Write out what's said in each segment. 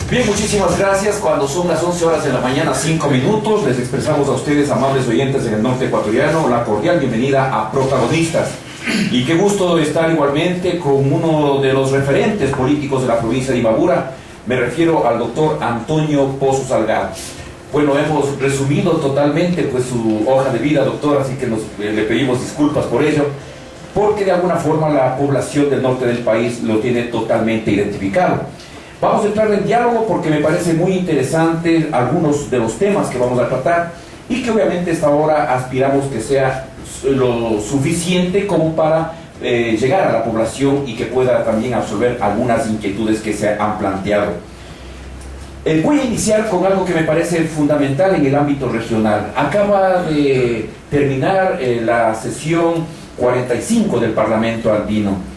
Bien, muchísimas gracias. Cuando son las 11 horas de la mañana, 5 minutos, les expresamos a ustedes, amables oyentes en el norte ecuatoriano, la cordial bienvenida a Protagonistas. Y qué gusto estar igualmente con uno de los referentes políticos de la provincia de Imbabura. Me refiero al doctor Antonio Pozo Salgado. Bueno, hemos resumido totalmente pues su hoja de vida, doctor, así que le pedimos disculpas por ello, porque de alguna forma la población del norte del país lo tiene totalmente identificado. Vamos a entrar en diálogo porque me parece muy interesante algunos de los temas que vamos a tratar y que obviamente esta hora aspiramos que sea lo suficiente como para llegar a la población y que pueda también absorber algunas inquietudes que se han planteado. Voy a iniciar con algo que me parece fundamental en el ámbito regional. Acaba de terminar la sesión 45 del Parlamento Andino.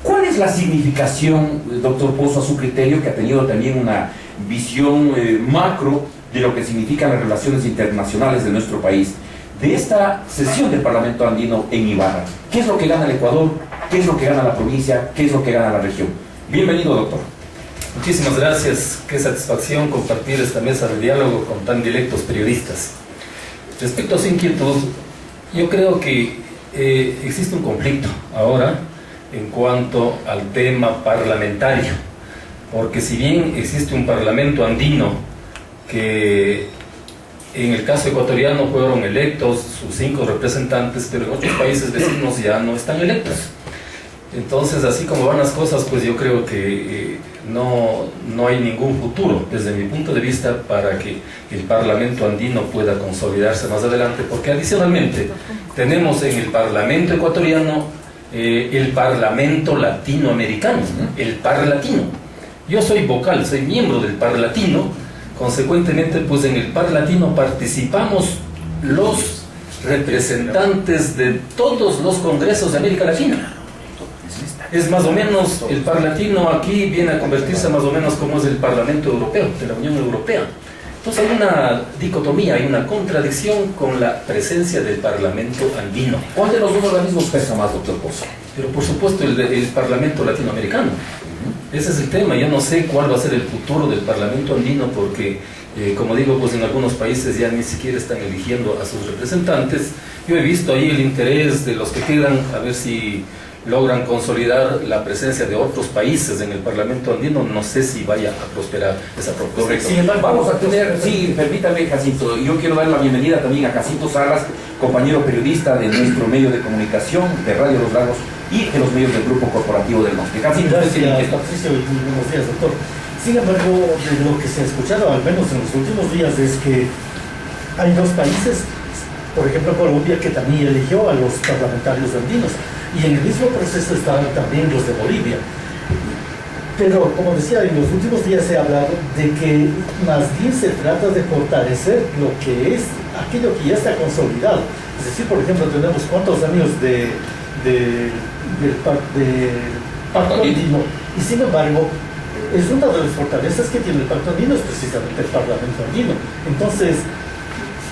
¿Cuál es la significación, doctor Pozo, a su criterio, que ha tenido también una visión macro de lo que significan las relaciones internacionales de nuestro país, de esta sesión del Parlamento Andino en Ibarra? ¿Qué es lo que gana el Ecuador? ¿Qué es lo que gana la provincia? ¿Qué es lo que gana la región? Bienvenido, doctor. Muchísimas gracias. Qué satisfacción compartir esta mesa de diálogo con tan directos periodistas. Respecto a su inquietud, yo creo que existe un conflicto ahora en cuanto al tema parlamentario, porque si bien existe un parlamento andino que en el caso ecuatoriano fueron electos sus 5 representantes, pero en otros países vecinos ya no están electos. Entonces, así como van las cosas, pues yo creo que no hay ningún futuro desde mi punto de vista para que el parlamento andino pueda consolidarse más adelante, porque adicionalmente tenemos en el parlamento ecuatoriano el Parlamento Latinoamericano, el Parlatino. Yo soy vocal, soy miembro del Parlatino, consecuentemente pues en el Parlatino participamos los representantes de todos los congresos de América Latina. Es más o menos, el Parlatino aquí viene a convertirse más o menos como es el Parlamento Europeo, de la Unión Europea. Entonces hay una dicotomía, hay una contradicción con la presencia del Parlamento andino. ¿Cuál de los dos organismos pesa más, doctor Pozo? Pero por supuesto el Parlamento Latinoamericano. Ese es el tema. Yo no sé cuál va a ser el futuro del Parlamento andino porque, como digo, pues en algunos países ya ni siquiera están eligiendo a sus representantes. Yo he visto ahí el interés de los que quedan, a ver si logran consolidar la presencia de otros países en el Parlamento andino. No sé si vaya a prosperar esa propuesta. Sin embargo, vamos a tener, sí, permítame, Jacinto, yo quiero dar la bienvenida también a Jacinto Salas, compañero periodista de nuestro medio de comunicación, de Radio Los Lagos y de los medios del Grupo Corporativo del Norte. Jacinto, gracias, Patricio, y buenos días, doctor. Sin embargo, de lo que se ha escuchado, al menos en los últimos días, es que hay 2 países, por ejemplo Colombia, que también eligió a los parlamentarios andinos, y en el mismo proceso están también los de Bolivia. Pero, como decía, en los últimos días se ha hablado de que más bien se trata de fortalecer lo que es aquello que ya está consolidado. Es decir, por ejemplo, tenemos cuántos años del Pacto Andino, y sin embargo, es una de las fortalezas que tiene el Pacto Andino, es precisamente el Parlamento Andino. Entonces,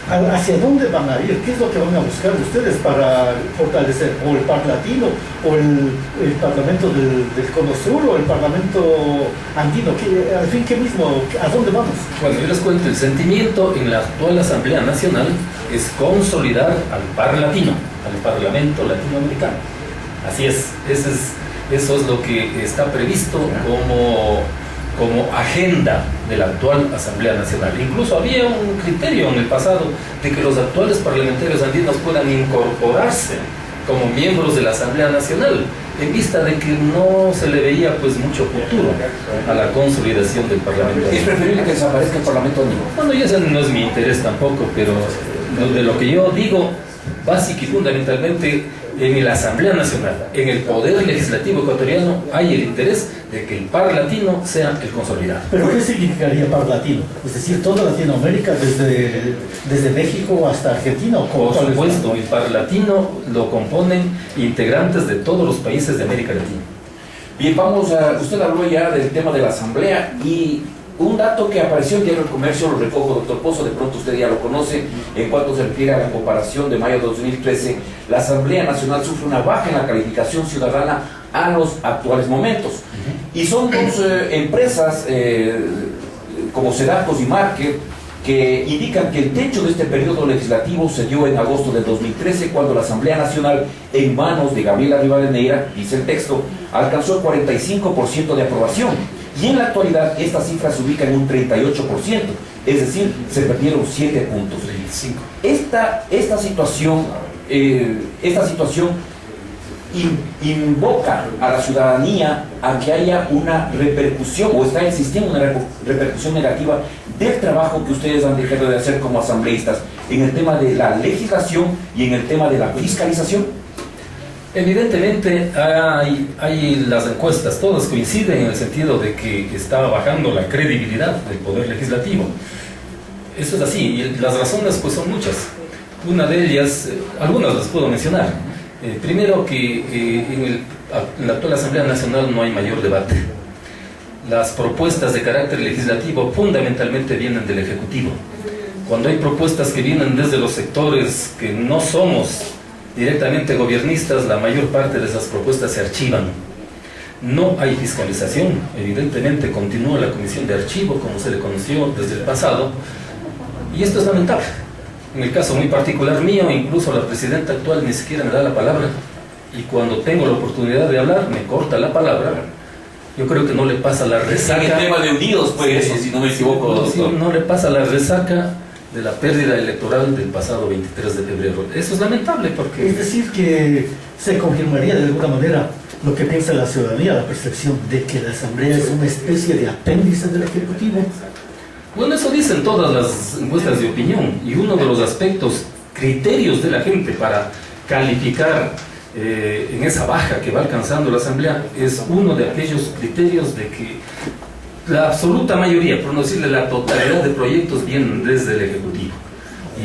¿hacia dónde van a ir? ¿Qué es lo que van a buscar ustedes para fortalecer? ¿O el Parlatino? ¿O el Parlamento del Cono Sur? ¿O el Parlamento Andino? Al fin, ¿qué mismo? ¿A dónde vamos? Bueno, yo les cuento, el sentimiento en la actual Asamblea Nacional es consolidar al Parlatino, al Parlamento Latinoamericano. Así es, eso es lo que está previsto como agenda de la actual Asamblea Nacional. Incluso había un criterio en el pasado de que los actuales parlamentarios andinos puedan incorporarse como miembros de la Asamblea Nacional, en vista de que no se le veía pues mucho futuro a la consolidación del Parlamento andino. ¿Es preferible que desaparezca el Parlamento andino? Bueno, y ese no es mi interés tampoco, pero de lo que yo digo, básica y fundamentalmente, en la Asamblea Nacional, en el Poder Legislativo ecuatoriano, hay el interés de que el Parlatino sea el consolidado. ¿Pero qué significaría Parlatino? Es decir, toda Latinoamérica, desde México hasta Argentina. Por supuesto, el Parlatino lo componen integrantes de todos los países de América Latina. Bien, usted habló ya del tema de la Asamblea y un dato que apareció en Diario del Comercio, lo recojo, doctor Pozo, de pronto usted ya lo conoce, en cuanto se refiere a la comparación de mayo de 2013, la Asamblea Nacional sufre una baja en la calificación ciudadana a los actuales momentos. Y son 2 empresas como Sedacos y Market, que indican que el techo de este periodo legislativo se dio en agosto del 2013, cuando la Asamblea Nacional, en manos de Gabriela Rivadeneira, dice el texto, alcanzó el 45% de aprobación. Y en la actualidad esta cifra se ubica en un 38%, es decir, se perdieron 7 puntos. Esta situación invoca a la ciudadanía a que haya una repercusión, o está existiendo una repercusión negativa del trabajo que ustedes han dejado de hacer como asambleístas en el tema de la legislación y en el tema de la fiscalización. Evidentemente hay las encuestas, todas coinciden en el sentido de que está bajando la credibilidad del Poder Legislativo. Eso es así, y las razones pues son muchas. Una de ellas, algunas las puedo mencionar. Primero que en la actual Asamblea Nacional no hay mayor debate. Las propuestas de carácter legislativo fundamentalmente vienen del Ejecutivo. Cuando hay propuestas que vienen desde los sectores que no somos directamente gobiernistas, la mayor parte de esas propuestas se archivan. No hay fiscalización, evidentemente continúa la comisión de archivo como se le conoció desde el pasado, y esto es lamentable. En el caso muy particular mío, incluso la presidenta actual ni siquiera me da la palabra, y cuando tengo la oportunidad de hablar me corta la palabra. Yo creo que no le pasa la resaca. En el tema de Unidos, pues, eso, si no me equivoco, doctor. No le pasa la resaca de la pérdida electoral del pasado 23 de febrero. Eso es lamentable porque... Es decir, que se confirmaría de alguna manera lo que piensa la ciudadanía, la percepción de que la Asamblea es una especie de apéndice del Ejecutivo. Bueno, eso dicen todas las encuestas de opinión, y uno de los aspectos, criterios de la gente para calificar en esa baja que va alcanzando la Asamblea, es uno de aquellos criterios de que la absoluta mayoría, por no decirle la totalidad de proyectos, vienen desde el Ejecutivo.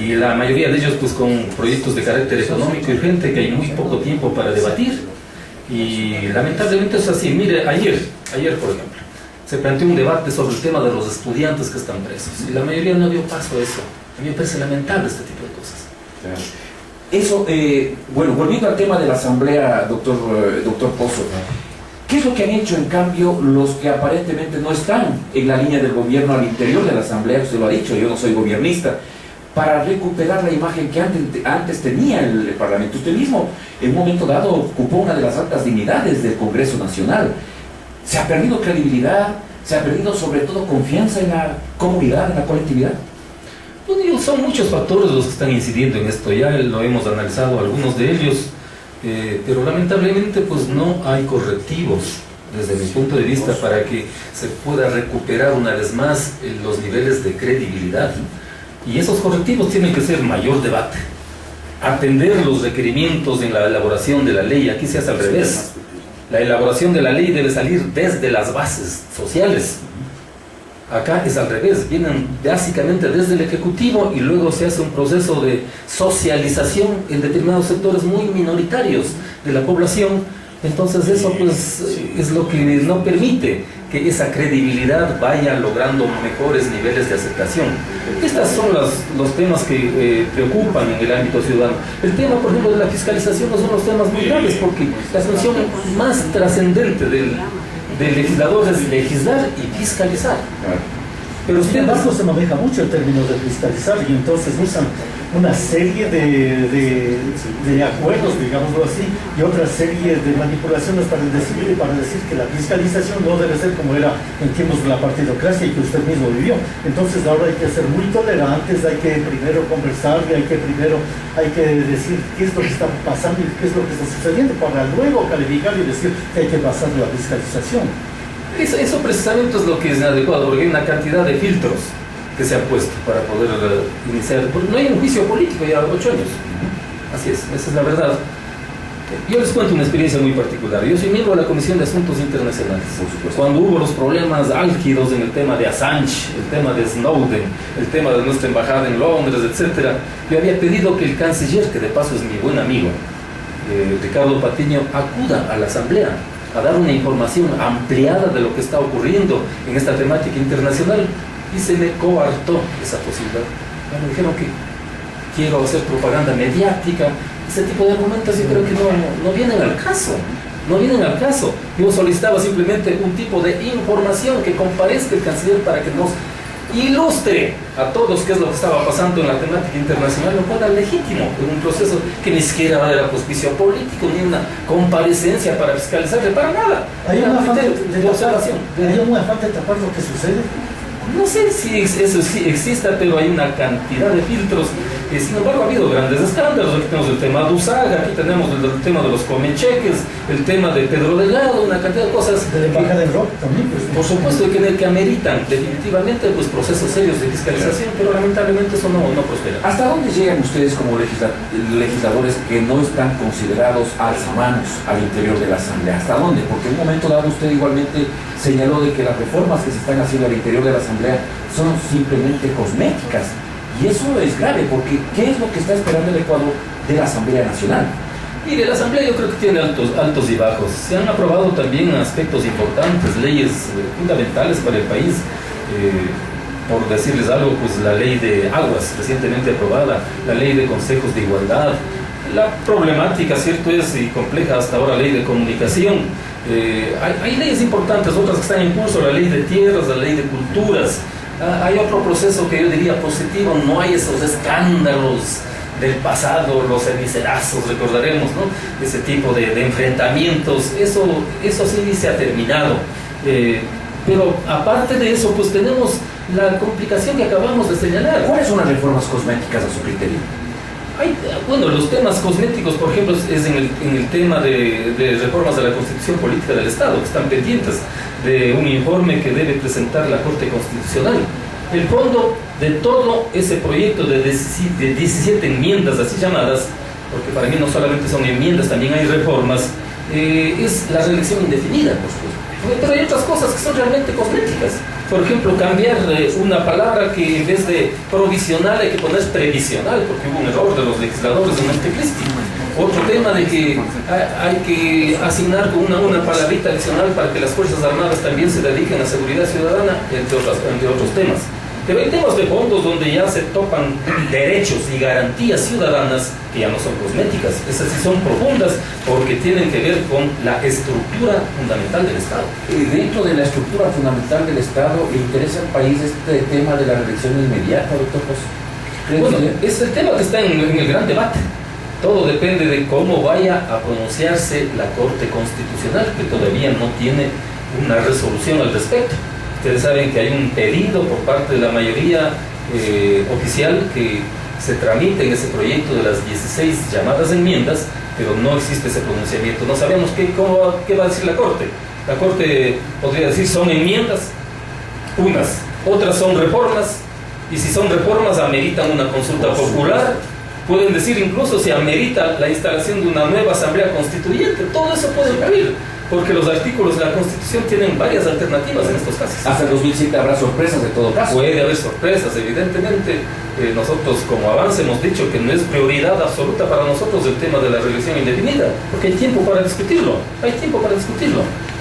Y la mayoría de ellos pues con proyectos de carácter económico y urgente, que hay muy poco tiempo para debatir. Y lamentablemente es así. Mire, ayer por ejemplo, se planteó un debate sobre el tema de los estudiantes que están presos, y la mayoría no dio paso a eso. A mí me parece lamentable este tipo de cosas. Eso, bueno, volviendo al tema de la Asamblea, doctor Pozo, ¿qué es lo que han hecho en cambio los que aparentemente no están en la línea del gobierno al interior de la Asamblea? Usted lo ha dicho, yo no soy gobernista, para recuperar la imagen que antes tenía el Parlamento. Usted mismo en un momento dado ocupó una de las altas dignidades del Congreso Nacional. ¿Se ha perdido credibilidad? ¿Se ha perdido sobre todo confianza en la comunidad, en la colectividad? Pues digo, son muchos factores los que están incidiendo en esto, ya lo hemos analizado algunos de ellos, pero lamentablemente pues no hay correctivos desde mi punto de vista para que se pueda recuperar una vez más los niveles de credibilidad. Y esos correctivos tienen que ser mayor debate, atender los requerimientos en la elaboración de la ley. Aquí se hace al revés. La elaboración de la ley debe salir desde las bases sociales. Acá es al revés, vienen básicamente desde el Ejecutivo y luego se hace un proceso de socialización en determinados sectores muy minoritarios de la población. Entonces eso pues es lo que no permite que esa credibilidad vaya logrando mejores niveles de aceptación. Estos son los temas que preocupan en el ámbito ciudadano. El tema, por ejemplo, de la fiscalización no son los temas muy graves, porque la función más trascendente del legislador es legislar y fiscalizar. Pero sin embargo se maneja mucho el término de fiscalizar, y entonces usan una serie de acuerdos, digámoslo así, y otra serie de manipulaciones para decir que la fiscalización no debe ser como era en tiempos de la partidocracia y que usted mismo vivió. Entonces ahora hay que ser muy tolerantes, hay que primero conversar, y hay que decir qué es lo que está pasando y qué es lo que está sucediendo, para luego calificar y decir que hay que pasar la fiscalización. Eso precisamente es lo que es inadecuado, porque hay una cantidad de filtros que se han puesto para poder iniciar. Porque no hay un juicio político ya 8 años. Así es, esa es la verdad. Yo les cuento una experiencia muy particular. Yo soy miembro de la Comisión de Asuntos Internacionales. Cuando hubo los problemas álgidos en el tema de Assange, el tema de Snowden, el tema de nuestra embajada en Londres, etc., yo había pedido que el canciller, que de paso es mi buen amigo, Ricardo Patiño, acuda a la Asamblea a dar una información ampliada de lo que está ocurriendo en esta temática internacional, y se me coartó esa posibilidad. Me dijeron que quiero hacer propaganda mediática. Ese tipo de argumentos yo creo que no vienen al caso. No vienen al caso. Yo solicitaba simplemente un tipo de información, que comparezca el canciller para que nos ilustre a todos qué es lo que estaba pasando en la temática internacional, lo cual era legítimo, en un proceso que ni siquiera era juicio político, ni una comparecencia para fiscalizarle, para nada. Hay una falta de observación. Hay una falta de tapar lo que sucede. No sé si eso sí exista, pero hay una cantidad de filtros. Sin embargo, ha habido grandes escándalos. Aquí tenemos el tema de Usaga, aquí tenemos el tema de los comecheques, el tema de Pedro Delgado, una cantidad de cosas. De la embajada de Europa también. Pues, por supuesto, que ameritan definitivamente pues, procesos serios de fiscalización, pero lamentablemente eso no prospera. ¿Hasta dónde llegan ustedes como legisladores que no están considerados alzamanos al interior de la Asamblea? ¿Hasta dónde? Porque en un momento dado usted igualmente señaló de que las reformas que se están haciendo al interior de la Asamblea son simplemente cosméticas. Y eso es grave, porque ¿qué es lo que está esperando el Ecuador de la Asamblea Nacional? Mire, la Asamblea yo creo que tiene altos y bajos. Se han aprobado también aspectos importantes, leyes fundamentales para el país. Por decirles algo, pues la ley de aguas recientemente aprobada, la ley de consejos de igualdad, la problemática, cierto es, y compleja hasta ahora, ley de comunicación. Hay leyes importantes, otras que están en curso, la ley de tierras, la ley de culturas. Hay otro proceso que yo diría positivo, no hay esos escándalos del pasado, los cenicerazos, recordaremos, ¿no? Ese tipo de enfrentamientos, eso sí se ha terminado. Pero aparte de eso, pues tenemos la complicación que acabamos de señalar. ¿Cuáles son las reformas cosméticas a su criterio? Bueno, los temas cosméticos, por ejemplo, es en el tema de reformas de la Constitución Política del Estado, que están pendientes de un informe que debe presentar la Corte Constitucional. El fondo de todo ese proyecto de 17 enmiendas así llamadas, porque para mí no solamente son enmiendas, también hay reformas, es la reelección indefinida, por supuesto. Pero hay otras cosas que son realmente cosméticas. Por ejemplo, cambiar una palabra que en vez de provisional hay que poner previsional, porque hubo un error de los legisladores de Montecristi. Otro tema de que hay que asignar con una palabrita adicional para que las Fuerzas Armadas también se dediquen a seguridad ciudadana, entre otros temas. Pero hay temas de fondos donde ya se topan derechos y garantías ciudadanas que ya no son cosméticas, esas sí son profundas porque tienen que ver con la estructura fundamental del Estado. Dentro de la estructura fundamental del Estado, ¿le interesa al país este tema de la reelección inmediata, doctor José? Bueno, es el tema que está en el gran debate. Todo depende de cómo vaya a pronunciarse la Corte Constitucional, que todavía no tiene una resolución al respecto. Ustedes saben que hay un pedido por parte de la mayoría oficial que se tramite en ese proyecto de las 16 llamadas enmiendas, pero no existe ese pronunciamiento. No sabemos qué va a decir la Corte. La Corte podría decir son enmiendas, unas, otras son reformas, y si son reformas ameritan una consulta popular. Pueden decir incluso si amerita la instalación de una nueva asamblea constituyente. Todo eso puede ocurrir, porque los artículos de la Constitución tienen varias alternativas en estos casos. Hasta el 2007 habrá sorpresas de todo caso. Puede haber sorpresas, evidentemente. Nosotros como avance hemos dicho que no es prioridad absoluta para nosotros el tema de la reelección indefinida, porque hay tiempo para discutirlo,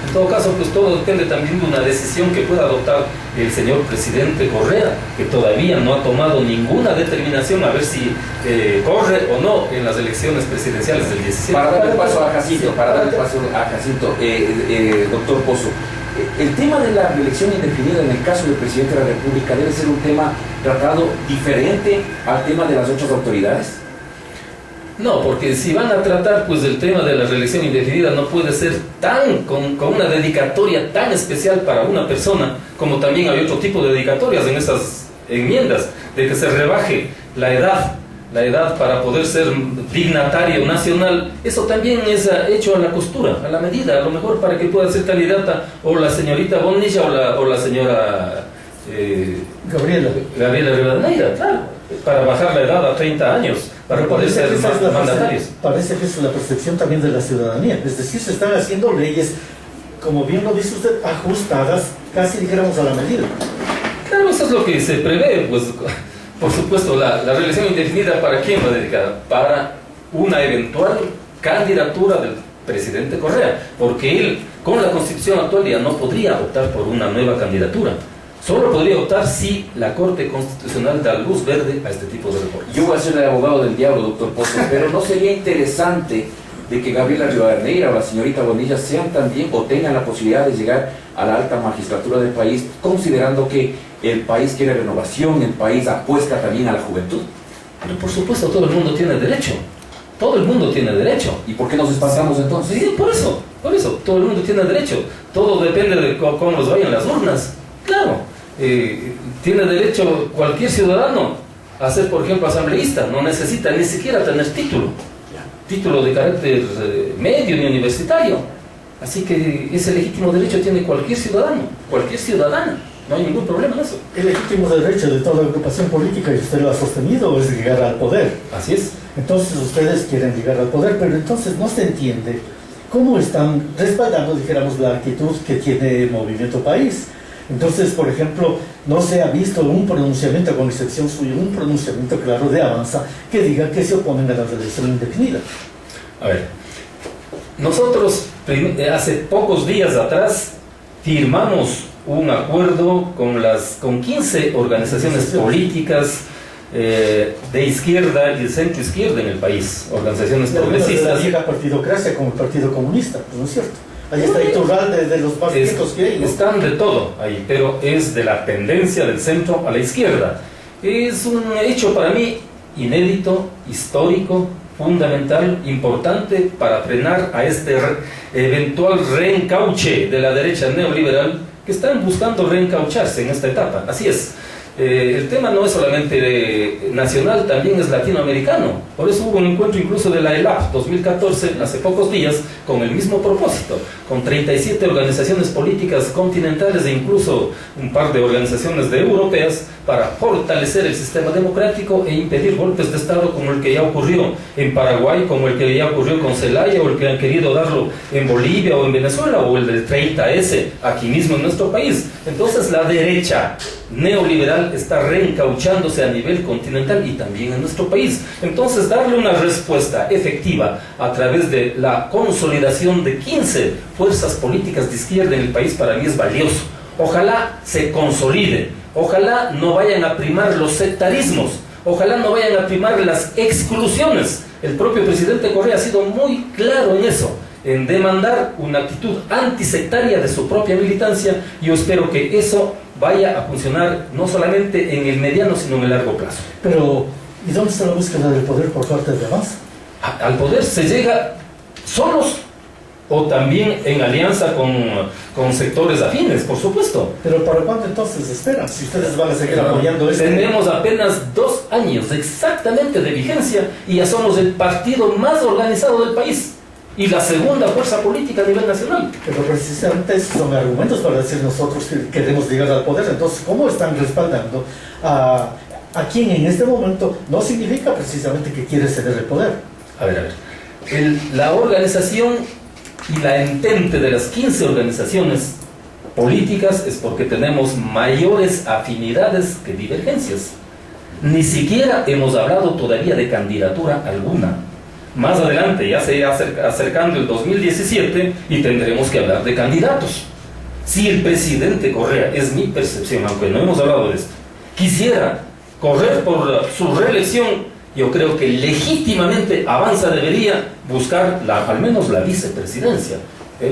En todo caso, pues todo depende también de una decisión que pueda adoptar el señor presidente Correa, que todavía no ha tomado ninguna determinación a ver si corre o no en las elecciones presidenciales del 17. Para darle paso a Jacinto, doctor Pozo, el tema de la reelección indefinida en el caso del presidente de la República debe ser un tema tratado diferente al tema de las otras autoridades. No, porque si van a tratar pues el tema de la reelección indefinida no puede ser con una dedicatoria tan especial para una persona, como también hay otro tipo de dedicatorias en esas enmiendas, de que se rebaje la edad para poder ser dignatario nacional. Eso también es hecho a la costura, a la medida, a lo mejor para que pueda ser candidata o la señorita Bonilla o la señora Gabriela Rivadeneira, claro, para bajar la edad a 30 años, para poder ser mandatarios. Parece que es la percepción también de la ciudadanía, es decir, se están haciendo leyes, como bien lo dice usted, ajustadas, casi dijéramos a la medida. Claro, eso es lo que se prevé, pues, por supuesto, la reelección indefinida, ¿para quién va dedicada? Para una eventual candidatura del presidente Correa, porque él, con la Constitución actual, ya no podría optar por una nueva candidatura. Solo podría optar si la Corte Constitucional da luz verde a este tipo de reformas. Yo voy a ser el abogado del diablo, doctor Pozo, pero ¿no sería interesante de que Gabriela Rivadeneira o la señorita Bonilla sean también o tengan la posibilidad de llegar a la alta magistratura del país, considerando que el país quiere renovación, el país apuesta también a la juventud? Pero por supuesto todo el mundo tiene derecho. Todo el mundo tiene derecho. ¿Y por qué nos espantamos entonces? Sí, por eso, todo el mundo tiene derecho. Todo depende de cómo nos vayan las urnas. Claro, tiene derecho cualquier ciudadano a ser, por ejemplo, asambleísta. No necesita ni siquiera tener título de carácter medio ni universitario. Así que ese legítimo derecho tiene cualquier ciudadano, cualquier ciudadana. No hay ningún problema en eso. El legítimo derecho de toda agrupación política, y usted lo ha sostenido, es llegar al poder. Así es. Entonces ustedes quieren llegar al poder, pero entonces no se entiende cómo están respaldando, dijéramos, la actitud que tiene Movimiento País. Entonces, por ejemplo, no se ha visto un pronunciamiento, con excepción suya, un pronunciamiento claro de Avanza que diga que se oponen a la reelección indefinida. A ver, nosotros hace pocos días atrás firmamos un acuerdo con 15 organizaciones políticas de izquierda y de centro izquierda en el país, organizaciones progresistas. Llega partidocracia como el Partido Comunista, ¿no es cierto? Ahí está Iturralde de los más viejos que hay, ¿no? Están de todo ahí, pero es de la tendencia del centro a la izquierda. Es un hecho para mí inédito, histórico, fundamental, importante para frenar a este eventual reencauche de la derecha neoliberal que están buscando reencaucharse en esta etapa. Así es. El tema no es solamente nacional, también es latinoamericano. Por eso hubo un encuentro incluso de la ELAP 2014, hace pocos días, con el mismo propósito, con 37 organizaciones políticas continentales e incluso un par de organizaciones europeas, para fortalecer el sistema democrático e impedir golpes de Estado como el que ya ocurrió en Paraguay, como el que ya ocurrió con Zelaya, o el que han querido darlo en Bolivia o en Venezuela, o el del 30S aquí mismo en nuestro país. Entonces la derecha neoliberal está reencauchándose a nivel continental y también en nuestro país. Entonces darle una respuesta efectiva a través de la consolidación de 15 fuerzas políticas de izquierda en el país para mí es valioso. Ojalá se consolide, ojalá no vayan a primar los sectarismos, ojalá no vayan a primar las exclusiones. El propio presidente Correa ha sido muy claro en eso, en demandar una actitud antisectaria de su propia militancia. Yo espero que eso vaya a funcionar no solamente en el mediano, sino en el largo plazo. Pero, ¿y dónde está la búsqueda del poder por parte de Avanza? Al poder se llega solos o también en alianza con sectores afines, por supuesto. Pero ¿para cuánto entonces esperan? Si ustedes van a seguir apoyando esto. Tenemos apenas 2 años exactamente de vigencia y ya somos el partido más organizado del país y la segunda fuerza política a nivel nacional. Pero precisamente esos son argumentos para decir nosotros que queremos llegar al poder. Entonces, ¿cómo están respaldando a quien en este momento no significa precisamente que quiere ceder el poder? A ver. La organización y la entente de las 15 organizaciones políticas es porque tenemos mayores afinidades que divergencias. Ni siquiera hemos hablado todavía de candidatura alguna. Más adelante, ya se irá acercando el 2017 y tendremos que hablar de candidatos. Si el presidente Correa, es mi percepción, aunque no hemos hablado de esto, quisiera correr por su reelección, yo creo que legítimamente Avanza debería buscar al menos la vicepresidencia.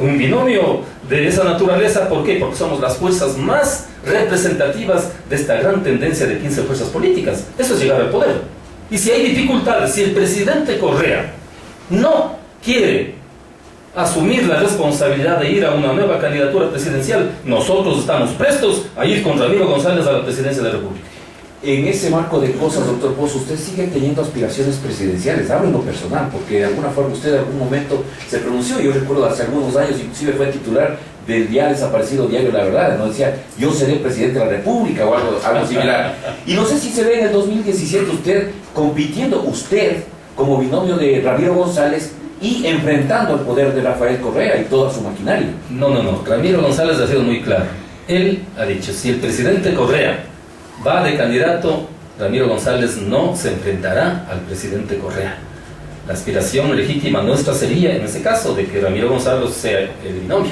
Un binomio de esa naturaleza, ¿por qué? Porque somos las fuerzas más representativas de esta gran tendencia de 15 fuerzas políticas. Eso es llegar al poder. Y si hay dificultades, si el presidente Correa no quiere asumir la responsabilidad de ir a una nueva candidatura presidencial, nosotros estamos prestos a ir con Ramiro González a la presidencia de la República. En ese marco de cosas, doctor Pozo, usted sigue teniendo aspiraciones presidenciales, hablo en lo personal, porque de alguna forma usted en algún momento se pronunció, yo recuerdo hace algunos años, inclusive fue titular del ya desaparecido diario La Verdad, no decía, yo seré presidente de la República o algo similar. Y no sé si se ve en el 2017 usted compitiendo, usted como binomio de Ramiro González y enfrentando el poder de Rafael Correa y toda su maquinaria. No, Ramiro González ha sido muy claro. Él ha dicho, si el presidente Correa va de candidato, Ramiro González no se enfrentará al presidente Correa. La aspiración legítima nuestra sería, en ese caso, de que Ramiro González sea el binomio.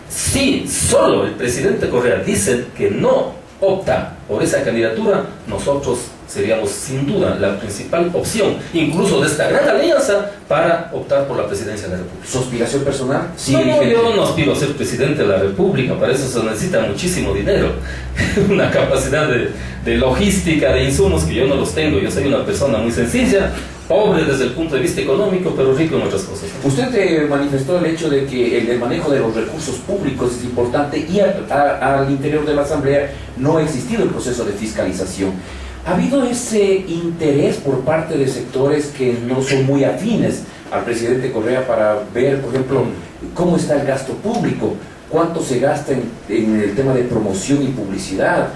Si solo el presidente Correa dice que no opta por esa candidatura, nosotros seríamos sin duda la principal opción, incluso de esta gran alianza, para optar por la presidencia de la República. ¿Su aspiración personal? Sí, No, yo no aspiro a ser presidente de la República, para eso se necesita muchísimo dinero, una capacidad de logística, de insumos que yo no los tengo. Yo soy una persona muy sencilla, pobre desde el punto de vista económico, pero rico en otras cosas. Usted manifestó el hecho de que el manejo de los recursos públicos es importante y al interior de la Asamblea no ha existido el proceso de fiscalización. ¿Ha habido ese interés por parte de sectores que no son muy afines al presidente Correa para ver, por ejemplo, cómo está el gasto público? ¿Cuánto se gasta en el tema de promoción y publicidad?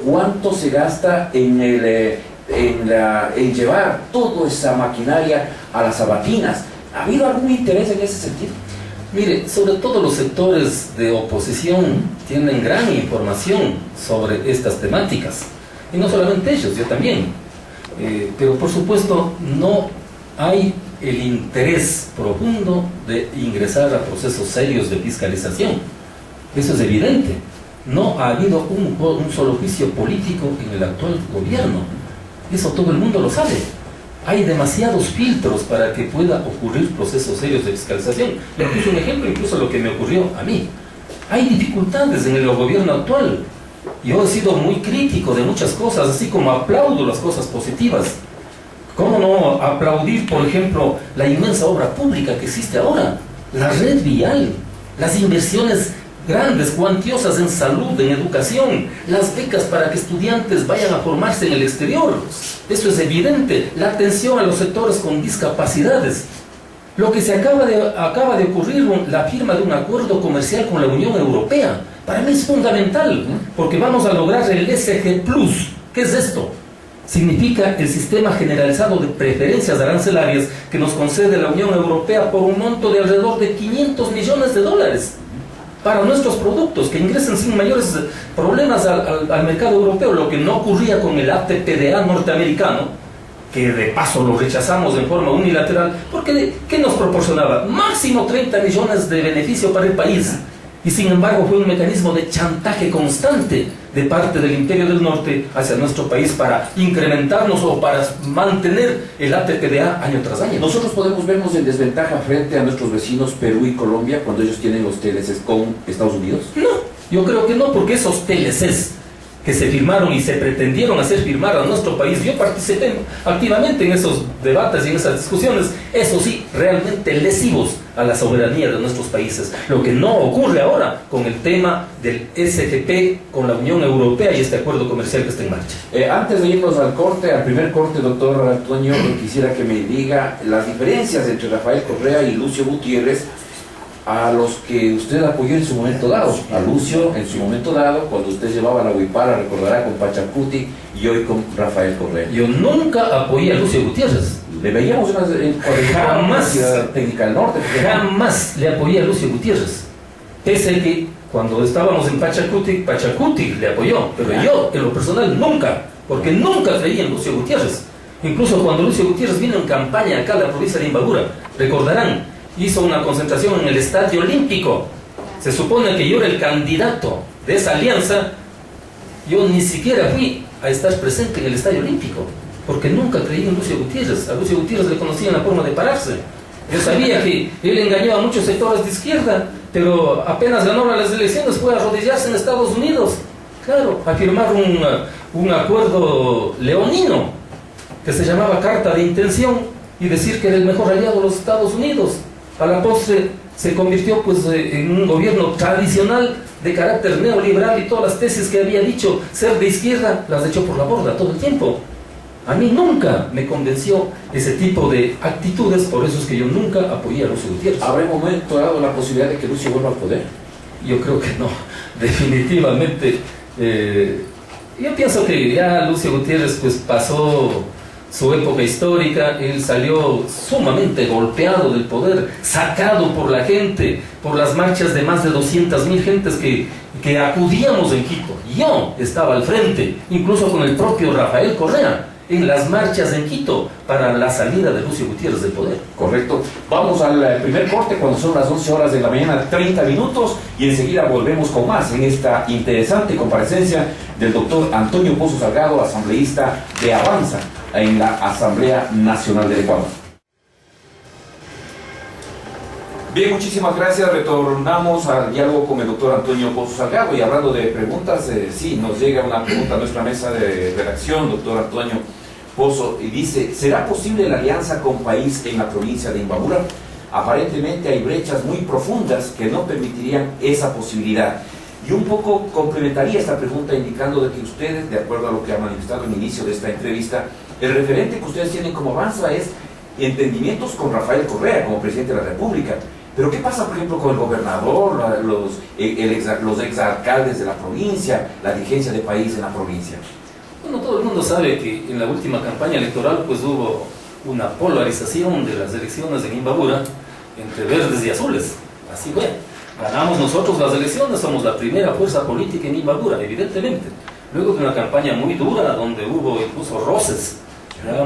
¿Cuánto se gasta en llevar toda esa maquinaria a las sabatinas? ¿Ha habido algún interés en ese sentido? Mire, sobre todo los sectores de oposición tienen gran información sobre estas temáticas. Y no solamente ellos, yo también. Pero por supuesto no hay el interés profundo de ingresar a procesos serios de fiscalización. Eso es evidente. No ha habido un solo juicio político en el actual gobierno. Eso todo el mundo lo sabe. Hay demasiados filtros para que pueda ocurrir procesos serios de fiscalización. Le puse un ejemplo, incluso lo que me ocurrió a mí. Hay dificultades en el gobierno actual. Yo he sido muy crítico de muchas cosas, así como aplaudo las cosas positivas. ¿Cómo no aplaudir, por ejemplo, la inmensa obra pública que existe ahora? La red vial, las inversiones grandes, cuantiosas en salud, en educación, las becas para que estudiantes vayan a formarse en el exterior. Eso es evidente. La atención a los sectores con discapacidades. Lo que se acaba de ocurrir, la firma de un acuerdo comercial con la Unión Europea, para mí es fundamental, porque vamos a lograr el SG+. ¿Qué es esto? Significa el sistema generalizado de preferencias arancelarias que nos concede la Unión Europea por un monto de alrededor de 500 millones de dólares para nuestros productos, que ingresen sin mayores problemas al mercado europeo, lo que no ocurría con el ATPDA norteamericano, que de paso lo rechazamos en forma unilateral, porque ¿qué nos proporcionaba? Máximo 30 millones de beneficio para el país. Y sin embargo fue un mecanismo de chantaje constante de parte del Imperio del Norte hacia nuestro país para incrementarnos o para mantener el ATPDA año tras año. ¿Nosotros podemos vernos en desventaja frente a nuestros vecinos Perú y Colombia cuando ellos tienen los TLCs con Estados Unidos? No, yo creo que no, porque esos TLCs que se firmaron y se pretendieron hacer firmar a nuestro país, yo participé activamente en esos debates y en esas discusiones, eso sí, realmente lesivos a la soberanía de nuestros países. Lo que no ocurre ahora con el tema del SGP con la Unión Europea y este acuerdo comercial que está en marcha. Antes de irnos al primer corte, doctor Antonio, quisiera que me diga las diferencias entre Rafael Correa y Lucio Gutiérrez, a los que usted apoyó en su momento dado. A Lucio en su momento dado, cuando usted llevaba la Huipala, recordará, con Pachacuti, y hoy con Rafael Correa. Yo nunca apoyé a Lucio Gutiérrez. Le veíamos jamás técnica del norte. Jamás le apoyé a Lucio Gutiérrez. Pese a que cuando estábamos en Pachacuti le apoyó, pero yo en lo personal nunca, porque nunca creí en Lucio Gutiérrez. Incluso cuando Lucio Gutiérrez vino en campaña acá a la provincia de Imbabura, recordarán, hizo una concentración en el Estadio Olímpico. Se supone que yo era el candidato de esa alianza. Yo ni siquiera fui a estar presente en el Estadio Olímpico, porque nunca creí en Lucio Gutiérrez. A Lucio Gutiérrez le conocía en la forma de pararse. Yo sabía que él engañó a muchos sectores de izquierda, pero apenas ganó las elecciones fue a arrodillarse en Estados Unidos, claro, a firmar un acuerdo leonino que se llamaba Carta de Intención y decir que era el mejor aliado de los Estados Unidos. A la postre se convirtió pues en un gobierno tradicional de carácter neoliberal y todas las tesis que había dicho ser de izquierda las echó por la borda todo el tiempo. A mí nunca me convenció ese tipo de actitudes, por eso es que yo nunca apoyé a Lucio Gutiérrez. ¿Habrá en un momento dado la posibilidad de que Lucio vuelva al poder? Yo creo que no, definitivamente. Yo pienso que ya Lucio Gutiérrez pues pasó su época histórica. Él salió sumamente golpeado del poder, sacado por la gente, por las marchas de más de 200.000 gentes que acudíamos en Quito. Yo estaba al frente, incluso con el propio Rafael Correa. en las marchas en Quito para la salida de Lucio Gutiérrez del poder. Correcto. Vamos al primer corte cuando son las 11 horas de la mañana, 30 minutos, y enseguida volvemos con más en esta interesante comparecencia del doctor Antonio Pozo Salgado, asambleísta de Avanza en la Asamblea Nacional del Ecuador. Bien, muchísimas gracias. Retornamos al diálogo con el doctor Antonio Pozo Salgado, y hablando de preguntas, sí, nos llega una pregunta a nuestra mesa de redacción, doctor Antonio Pozo, y dice: ¿será posible la alianza con país en la provincia de Imbabura? Aparentemente hay brechas muy profundas que no permitirían esa posibilidad. Y un poco complementaría esta pregunta indicando de que ustedes, de acuerdo a lo que ha manifestado en el inicio de esta entrevista, el referente que ustedes tienen como Avanza es entendimientos con Rafael Correa como presidente de la República. Pero ¿qué pasa, por ejemplo, con el gobernador, los exalcaldes de la provincia, la dirigencia de país en la provincia? Bueno, todo el mundo sabe que en la última campaña electoral pues hubo una polarización de las elecciones en Imbabura entre verdes y azules. Así fue. Ganamos nosotros las elecciones, somos la primera fuerza política en Imbabura, evidentemente. Luego de una campaña muy dura, donde hubo incluso roces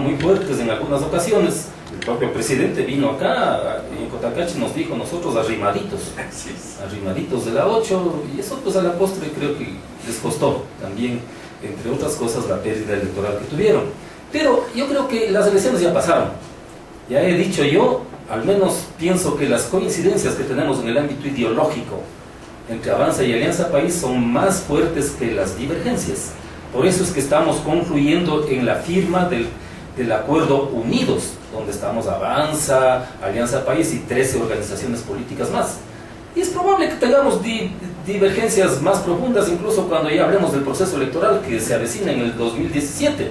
muy fuertes en algunas ocasiones, el propio presidente vino acá y en Cotacachi nos dijo: nosotros arrimaditos de la 8, y eso pues a la postre creo que les costó también, entre otras cosas, la pérdida electoral que tuvieron. Pero yo creo que las elecciones ya pasaron. Ya he dicho yo, al menos pienso que las coincidencias que tenemos en el ámbito ideológico entre Avanza y Alianza País son más fuertes que las divergencias. Por eso es que estamos concluyendo en la firma del acuerdo Unidos, donde estamos Avanza, Alianza País y 13 organizaciones políticas más. Y es probable que tengamos divergencias más profundas, incluso cuando ya hablemos del proceso electoral que se avecina en el 2017.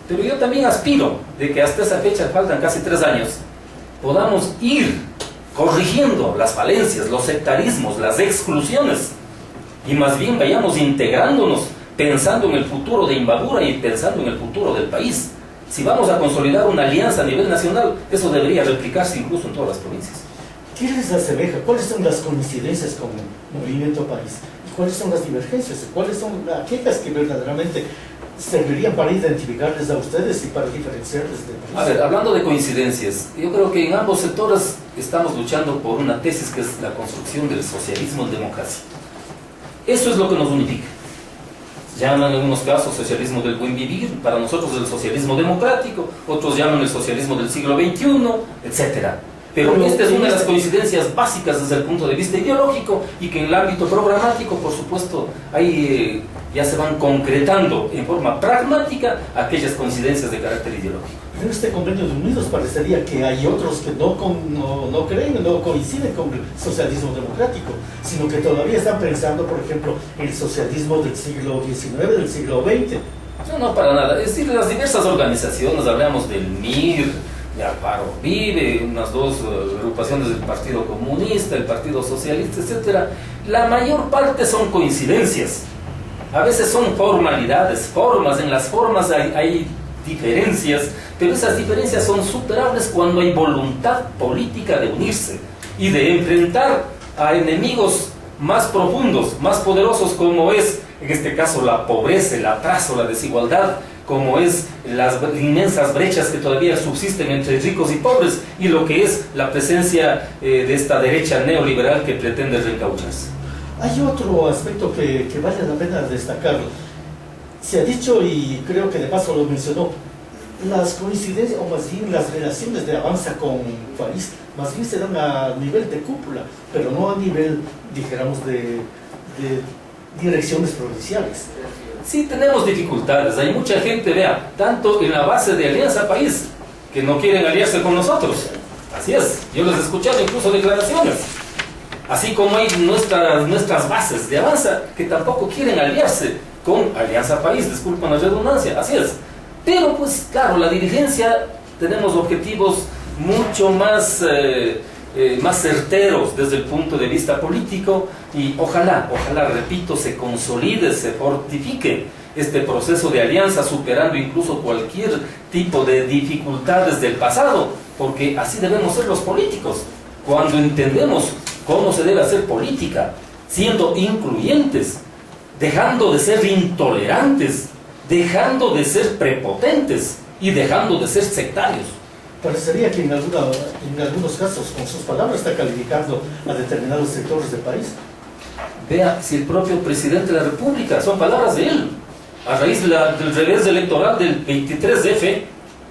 Pero yo también aspiro de que hasta esa fecha, faltan casi 3 años, podamos ir corrigiendo las falencias, los sectarismos, las exclusiones, y más bien vayamos integrándonos, pensando en el futuro de Imbabura y pensando en el futuro del país. Si vamos a consolidar una alianza a nivel nacional, eso debería replicarse incluso en todas las provincias. ¿Qué les asemeja? ¿Cuáles son las coincidencias con el Movimiento País? ¿Y cuáles son las divergencias? ¿Cuáles son aquellas que verdaderamente servirían para identificarles a ustedes y para diferenciarles del país? A ver, hablando de coincidencias, yo creo que en ambos sectores estamos luchando por una tesis que es la construcción del socialismo en democracia. Eso es lo que nos unifica. Llaman en unos casos socialismo del buen vivir, para nosotros el socialismo democrático, otros llaman el socialismo del siglo XXI, etcétera. Pero esta es una de las coincidencias básicas desde el punto de vista ideológico, y que en el ámbito programático, por supuesto, ahí ya se van concretando en forma pragmática aquellas coincidencias de carácter ideológico. En este convenio de Unidos parecería que hay otros que no creen, no coinciden con el socialismo democrático, sino que todavía están pensando, por ejemplo, en el socialismo del siglo XIX, del siglo XX. No, para nada. Es decir, las diversas organizaciones, hablamos del MIR, de Alfaro Vive, unas 2 agrupaciones del Partido Comunista, el Partido Socialista, etcétera. La mayor parte son coincidencias. A veces son formalidades, formas. En las formas hay diferencias, pero esas diferencias son superables cuando hay voluntad política de unirse y de enfrentar a enemigos más profundos, más poderosos, como es, en este caso, la pobreza, el atraso, la desigualdad, como es las inmensas brechas que todavía subsisten entre ricos y pobres, y lo que es la presencia de esta derecha neoliberal que pretende reencaucharse. Hay otro aspecto que vale la pena destacarlo. Se ha dicho, y creo que de paso lo mencionó, las coincidencias, o más bien las relaciones de Avanza con País, más bien se dan a nivel de cúpula, pero no a nivel, dijéramos, de direcciones provinciales. Sí tenemos dificultades, hay mucha gente, vea, tanto en la base de Alianza País, que no quieren aliarse con nosotros. Así es, yo les he escuchado incluso declaraciones. Así como hay nuestras bases de Avanza que tampoco quieren aliarse con Alianza País, disculpen la redundancia, así es. Pero pues claro, la dirigencia tenemos objetivos mucho más certeros desde el punto de vista político, y ojalá, repito, se consolide, se fortifique este proceso de alianza, superando incluso cualquier tipo de dificultades del pasado, porque así debemos ser los políticos, cuando entendemos cómo se debe hacer política, siendo incluyentes, dejando de ser intolerantes, dejando de ser prepotentes, y dejando de ser sectarios. Parecería que en algunos casos, con sus palabras, está calificando a determinados sectores del país. Vea, si el propio presidente de la República, son palabras de él, a raíz del revés electoral del 23F,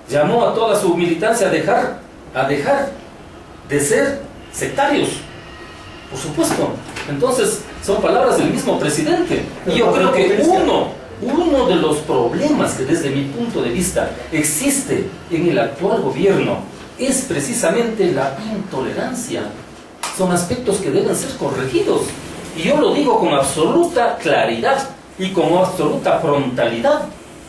llamó a toda su militancia a dejar de ser sectarios. Por supuesto. Entonces, son palabras del mismo presidente. Y yo creo que uno de los problemas que desde mi punto de vista existe en el actual gobierno es precisamente la intolerancia. Son aspectos que deben ser corregidos. Y yo lo digo con absoluta claridad y con absoluta frontalidad.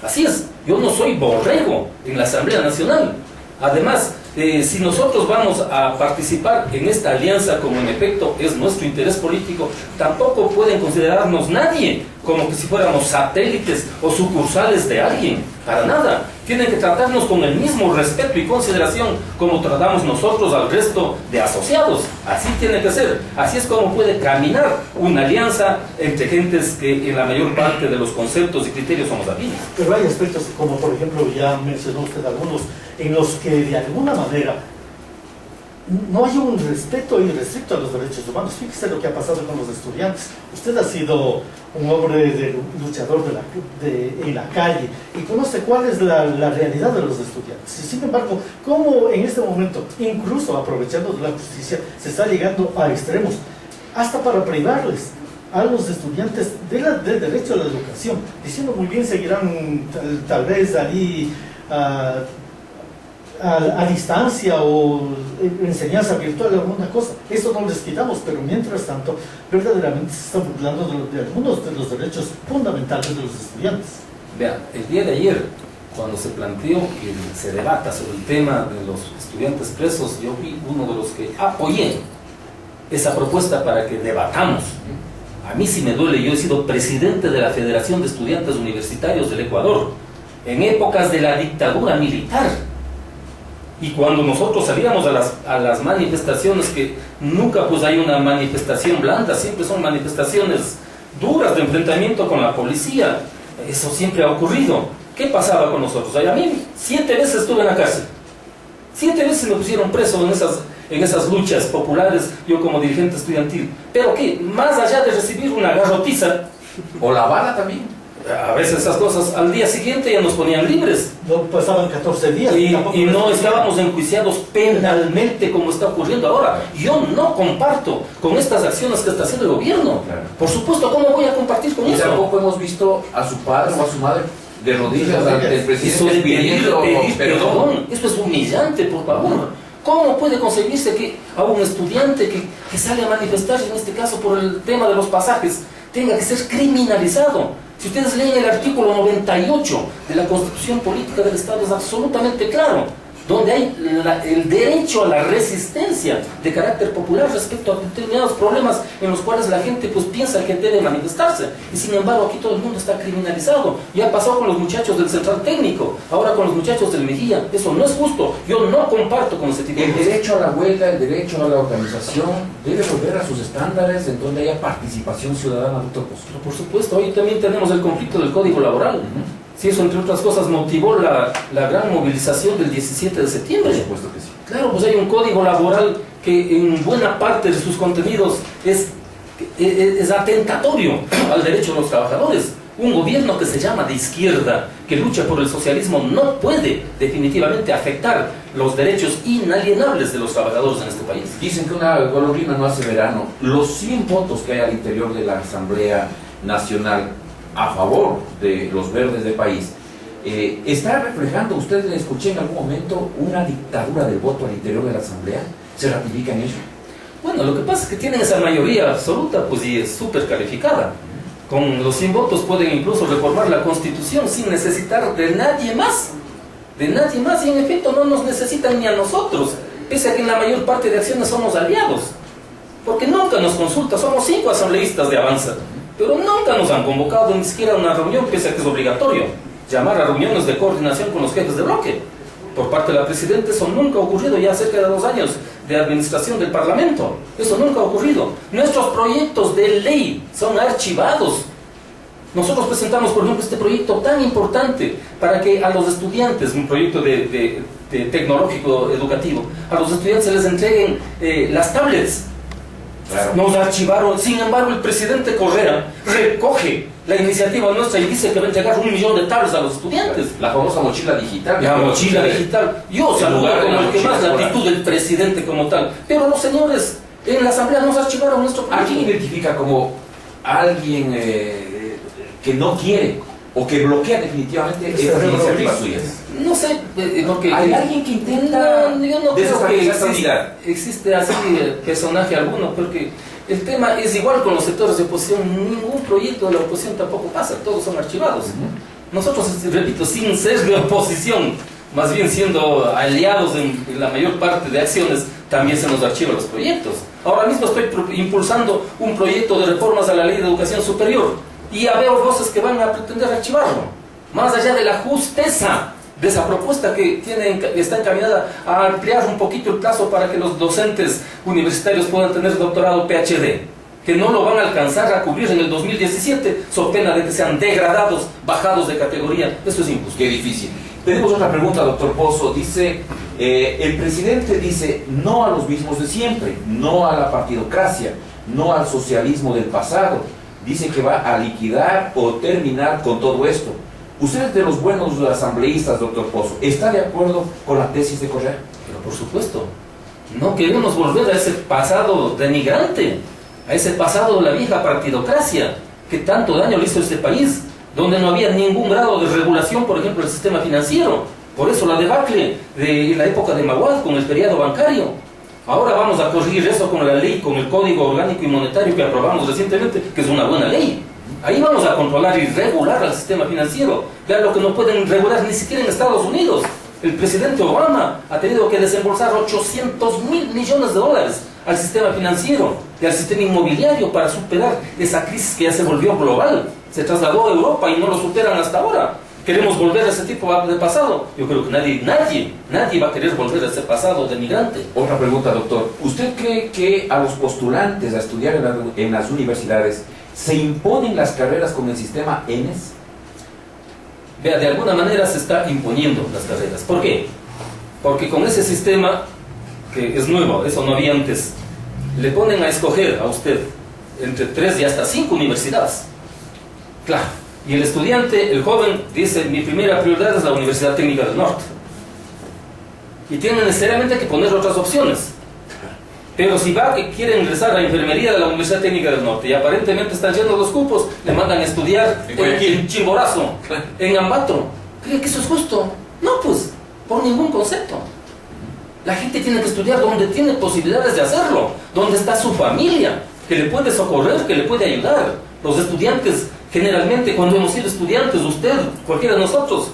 Así es, yo no soy borrego en la Asamblea Nacional. Además, si nosotros vamos a participar en esta alianza, como en efecto es nuestro interés político, tampoco pueden considerarnos nadie como que si fuéramos satélites o sucursales de alguien, para nada. Tienen que tratarnos con el mismo respeto y consideración como tratamos nosotros al resto de asociados. Así tiene que ser. Así es como puede caminar una alianza entre gentes que en la mayor parte de los conceptos y criterios somos afines. Pero hay aspectos, como por ejemplo, ya mencionó usted algunos, en los que de alguna manera no hay un respeto irrestricto a los derechos humanos. Fíjese lo que ha pasado con los estudiantes. Usted ha sido un hombre luchador en la calle y conoce cuál es la realidad de los estudiantes. Y sin embargo, cómo en este momento, incluso aprovechando de la justicia, se está llegando a extremos, hasta para privarles a los estudiantes del derecho a la educación, diciendo muy bien seguirán tal vez ahí a distancia o enseñanza virtual, alguna cosa. Eso no les quitamos, pero mientras tanto, verdaderamente se está burlando de algunos de los derechos fundamentales de los estudiantes. Vean, el día de ayer, cuando se planteó que se debata sobre el tema de los estudiantes presos, yo fui uno de los que apoyé esa propuesta para que debatamos. A mí sí me duele, yo he sido presidente de la Federación de Estudiantes Universitarios del Ecuador, en épocas de la dictadura militar. Y cuando nosotros salíamos a las manifestaciones, que nunca pues hay una manifestación blanda, siempre son manifestaciones duras de enfrentamiento con la policía, eso siempre ha ocurrido. ¿Qué pasaba con nosotros? A mí 7 veces estuve en la cárcel, 7 veces me pusieron preso en esas luchas populares, yo como dirigente estudiantil. Pero ¿qué? Más allá de recibir una garrotiza, o la bala también. a veces esas cosas, al día siguiente ya nos ponían libres. No pasaban 14 días. Y no estábamos enjuiciados penalmente como está ocurriendo ahora. Yo no comparto con estas acciones que está haciendo el gobierno. Claro. Por supuesto, ¿cómo voy a compartir con Y eso? tampoco hemos visto a su padre o a su madre de rodillas ante el presidente pidiendo pedir perdón. perdón. Esto es humillante, por favor. ¿Cómo puede concebirse que a un estudiante que sale a manifestarse, en este caso por el tema de los pasajes, tenga que ser criminalizado? Si ustedes leen el artículo 98 de la Constitución Política del Estado, es absolutamente claro, donde hay el derecho a la resistencia de carácter popular respecto a determinados problemas en los cuales la gente pues piensa que debe manifestarse, y sin embargo aquí todo el mundo está criminalizado. Ya pasó con los muchachos del Central Técnico, ahora con los muchachos del Mejía. Eso no es justo, yo no comparto con ese tipo de El cosas. derecho a la huelga, el derecho a la organización debe volver a sus estándares en donde haya participación ciudadana de todos. Pero por supuesto, hoy también tenemos el conflicto del Código Laboral. Si eso, entre otras cosas, motivó la gran movilización del 17 de septiembre. Por supuesto que sí. Claro, pues hay un código laboral que en buena parte de sus contenidos es atentatorio al derecho de los trabajadores. Un gobierno que se llama de izquierda, que lucha por el socialismo, no puede definitivamente afectar los derechos inalienables de los trabajadores en este país. Dicen que una golondrina no hace verano. Los 100 votos que hay al interior de la Asamblea Nacional a favor de los verdes del país, ¿está reflejando, usted le escuché en algún momento, una dictadura del voto al interior de la Asamblea? ¿Se ratifica en ello? Bueno, lo que pasa es que tienen esa mayoría absoluta, pues, y es súper calificada. Con los 100 votos pueden incluso reformar la Constitución sin necesitar de nadie más. De nadie más, y en efecto no nos necesitan ni a nosotros, pese a que en la mayor parte de acciones somos aliados. Porque nunca nos consulta, somos 5 asambleístas de Avanza, pero nunca nos han convocado ni siquiera a una reunión, pese a que es obligatorio llamar a reuniones de coordinación con los jefes de bloque. Por parte de la Presidenta eso nunca ha ocurrido, ya cerca de 2 años de administración del Parlamento. Eso nunca ha ocurrido. Nuestros proyectos de ley son archivados Nosotros presentamos, por ejemplo, este proyecto tan importante para que a los estudiantes, un proyecto de tecnológico educativo, a los estudiantes se les entreguen las tablets. Claro. Nos archivaron, sin embargo el presidente Correa recoge la iniciativa nuestra y dice que va a entregar 1 millón de tablets a los estudiantes. La famosa mochila digital. La mochila digital. Yo saludar como el que más la actitud del presidente como tal. Pero los señores en la asamblea nos archivaron nuestro proyecto. ¿Alguien identifica como alguien que no quiere o que bloquea definitivamente estas iniciativas suyas? No sé, porque ¿hay alguien que intenta yo no creo que existe así personaje alguno, porque el tema es igual con los sectores de oposición. Ningún proyecto de la oposición tampoco pasa, todos son archivados. Nosotros, repito, sin ser de oposición, más bien siendo aliados en la mayor parte de acciones, también se nos archivan los proyectos. Ahora mismo estoy impulsando un proyecto de reformas a la Ley de Educación Superior y ya veo voces que van a pretender archivarlo, más allá de la justeza de esa propuesta que está encaminada a ampliar un poquito el plazo para que los docentes universitarios puedan tener doctorado PhD, que no lo van a alcanzar a cubrir en el 2017, so pena de que sean degradados, bajados de categoría. Eso es injusto. Qué difícil. Tenemos otra pregunta, doctor Pozo. Dice, el presidente dice no a los mismos de siempre, no a la partidocracia, no al socialismo del pasado. Dice que va a liquidar o terminar con todo esto. ¿Usted es de los buenos asambleístas, doctor Pozo? ¿Está de acuerdo con la tesis de Correa? Pero por supuesto, no queremos volver a ese pasado denigrante, a ese pasado de la vieja partidocracia que tanto daño le hizo a este país, donde no había ningún grado de regulación, por ejemplo, del sistema financiero. Por eso la debacle de la época de Maguad con el periodo bancario. Ahora vamos a corregir eso con la ley, con el Código Orgánico y Monetario que aprobamos recientemente, que es una buena ley. Ahí vamos a controlar y regular al sistema financiero. Vean lo que no pueden regular ni siquiera en Estados Unidos. El presidente Obama ha tenido que desembolsar 800.000 millones de dólares al sistema financiero y al sistema inmobiliario para superar esa crisis que ya se volvió global. Se trasladó a Europa y no lo superan hasta ahora. ¿Queremos volver a ese tipo de pasado? Yo creo que nadie va a querer volver a ese pasado de migrante. Otra pregunta, doctor. ¿Usted cree que a los postulantes a estudiar en las universidades se imponen las carreras con el sistema ENES? Vea, de alguna manera se está imponiendo las carreras. ¿Por qué? Porque con ese sistema, que es nuevo, eso no había antes, le ponen a escoger a usted entre 3 y hasta 5 universidades. Claro. Y el estudiante, el joven, dice, mi primera prioridad es la Universidad Técnica del Norte. Y tiene necesariamente que poner otras opciones. Pero si va que quiere ingresar a enfermería de la Universidad Técnica del Norte y aparentemente están llenos los cupos, le mandan a estudiar en Chimborazo, en Ambato. ¿Cree que eso es justo? No, pues, por ningún concepto. La gente tiene que estudiar donde tiene posibilidades de hacerlo, donde está su familia, que le puede socorrer, que le puede ayudar. Los estudiantes, generalmente, cuando hemos sido estudiantes, usted, cualquiera de nosotros,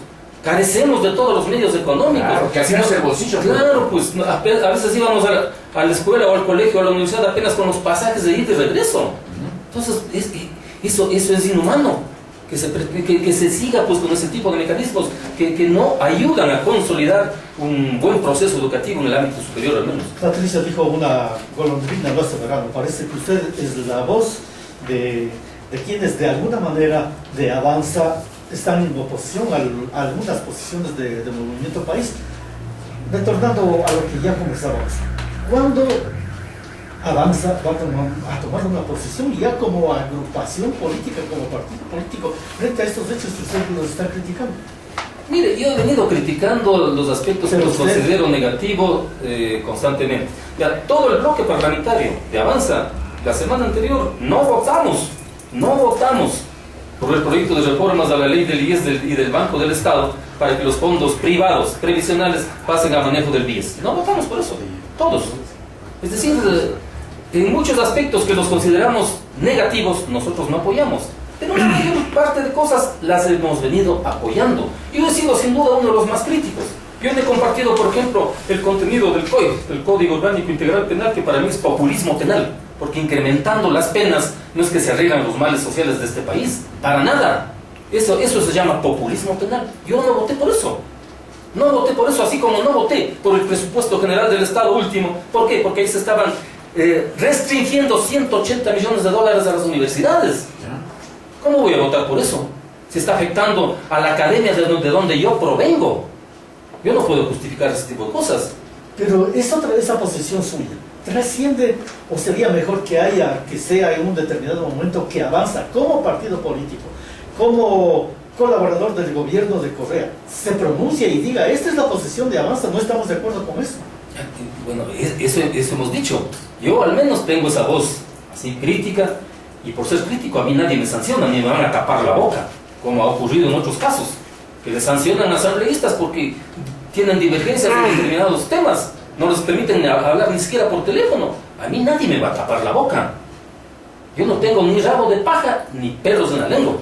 carecemos de todos los medios económicos. Claro, que hacemos el bolsillo. Claro, pues a veces íbamos a la escuela o al colegio o a la universidad apenas con los pasajes de ida y de regreso. Entonces, eso es inhumano, que se siga pues con ese tipo de mecanismos que no ayudan a consolidar un buen proceso educativo en el ámbito superior al menos. Patricia dijo una golondrina lo hace verano. Parece que usted es la voz de quienes de alguna manera de Avanza están en oposición a algunas posiciones del movimiento país. Retornando a lo que ya conversábamos, ¿cuándo Avanza va a tomar una posición ya como agrupación política, como partido político, frente a estos hechos que usted nos está criticando? Mire, yo he venido criticando los aspectos que los considero negativos constantemente. Ya, todo el bloque parlamentario de Avanza, la semana anterior, no votamos por el proyecto de reformas a la ley del IES y del Banco del Estado para que los fondos privados previsionales pasen a manejo del BIES. No votamos por eso, todos. Es decir, en muchos aspectos que los consideramos negativos, nosotros no apoyamos. Pero la mayor parte de cosas las hemos venido apoyando. Yo he sido sin duda uno de los más críticos. Yo he compartido, por ejemplo, el contenido del COI, el Código Orgánico Integral Penal, que para mí es populismo penal, porque incrementando las penas no es que se arreglan los males sociales de este país, para nada. Eso se llama populismo penal. Yo no voté por eso. No voté por eso, así como no voté por el presupuesto general del Estado último. ¿Por qué? Porque ahí se estaban restringiendo 180 millones de dólares a las universidades. ¿Cómo voy a votar por eso? Si está afectando a la academia de donde yo provengo. Yo no puedo justificar ese tipo de cosas. Pero esa posición suya trasciende, o sería mejor que sea en un determinado momento que Avanza como partido político, como colaborador del gobierno de Correa, se pronuncia y diga, esta es la posición de Avanza, no estamos de acuerdo con eso. Bueno, eso hemos dicho. Yo al menos tengo esa voz así crítica, y por ser crítico a mí nadie me sanciona, ni me van a tapar la boca, como ha ocurrido en otros casos, que le sancionan a asambleístas porque tienen divergencias en determinados temas, no les permiten hablar ni siquiera por teléfono. A mí nadie me va a tapar la boca. Yo no tengo ni rabo de paja ni pelos en la lengua.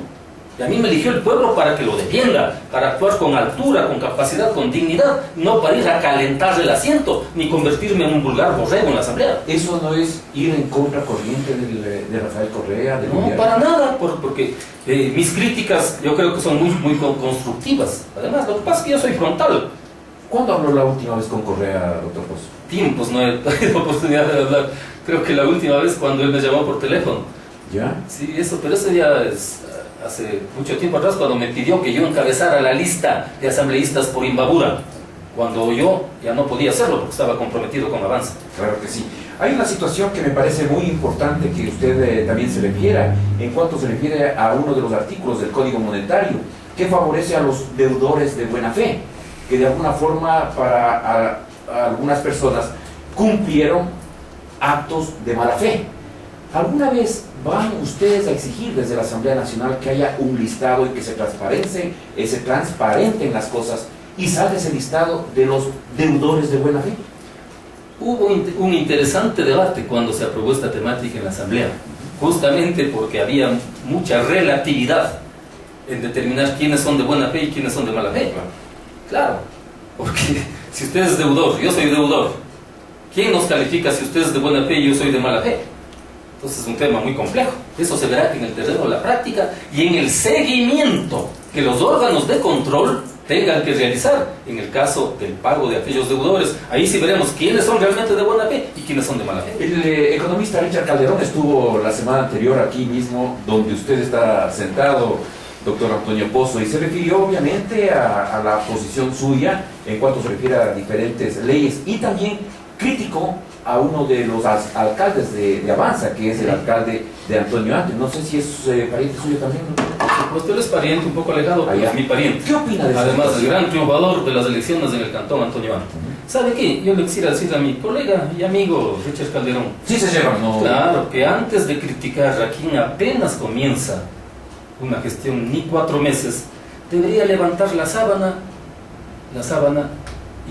Y a mí me eligió el pueblo para que lo defienda, para actuar con altura, con capacidad, con dignidad, no para ir a calentar el asiento, ni convertirme en un vulgar borrego en la asamblea. ¿Eso no es ir en contracorriente de Rafael Correa? Del No, gobierno? para nada, porque mis críticas yo creo que son muy constructivas. Además, lo que pasa es que yo soy frontal. ¿Cuándo habló la última vez con Correa, doctor Pozo? Tiempos no he tenido oportunidad de hablar. Creo que la última vez cuando él me llamó por teléfono. ¿Ya? Sí, pero eso ya es hace mucho tiempo atrás, cuando me pidió que yo encabezara la lista de asambleístas por Imbabura, cuando yo ya no podía hacerlo porque estaba comprometido con Avanza. Claro que sí. Hay una situación que me parece muy importante que usted también se refiera, en cuanto se refiere a uno de los artículos del Código Monetario, que favorece a los deudores de buena fe, que de alguna forma para algunas personas cumplieron actos de mala fe. ¿Alguna vez van ustedes a exigir desde la Asamblea Nacional que haya un listado y que se transparenten las cosas y salga ese listado de los deudores de buena fe? Hubo un interesante debate cuando se aprobó esta temática en la Asamblea, justamente porque había mucha relatividad en determinar quiénes son de buena fe y quiénes son de mala fe. Claro, porque si usted es deudor, yo soy deudor, ¿quién nos califica si usted es de buena fe y yo soy de mala fe? Entonces es un tema muy complejo. Eso se verá en el terreno de la práctica y en el seguimiento que los órganos de control tengan que realizar en el caso del pago de aquellos deudores. Ahí sí veremos quiénes son realmente de buena fe y quiénes son de mala fe. El economista Richard Calderón estuvo la semana anterior aquí mismo, donde usted está sentado, doctor Antonio Pozo, y se refirió obviamente a la posición suya en cuanto se refiere a diferentes leyes, y también criticó a uno de los alcaldes de Avanza, que es el alcalde de Antonio Ante. No sé si es pariente suyo también, ¿no? Pues él es pariente un poco alejado, pero es mi pariente. ¿Qué opina de eso? Además, el gran triunfador de las elecciones en el cantón Antonio Ante. ¿Sabe qué? Yo le quisiera decir a mi colega y amigo Richard Calderón. Sí se llevan, ¿no? Claro, que antes de criticar a quien apenas comienza una gestión, ni 4 meses, debería levantar la sábana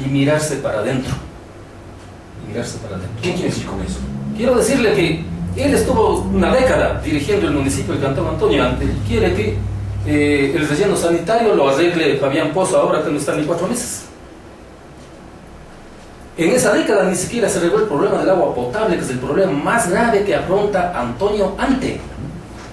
y mirarse para adentro. ¿Qué quiere decir con eso? Quiero decirle que él estuvo una década dirigiendo el municipio del Cantón Antonio Ante y quiere que el relleno sanitario lo arregle Fabián Pozo ahora que no está ni 4 meses. En esa década ni siquiera se arregló el problema del agua potable, que es el problema más grave que afronta Antonio Ante.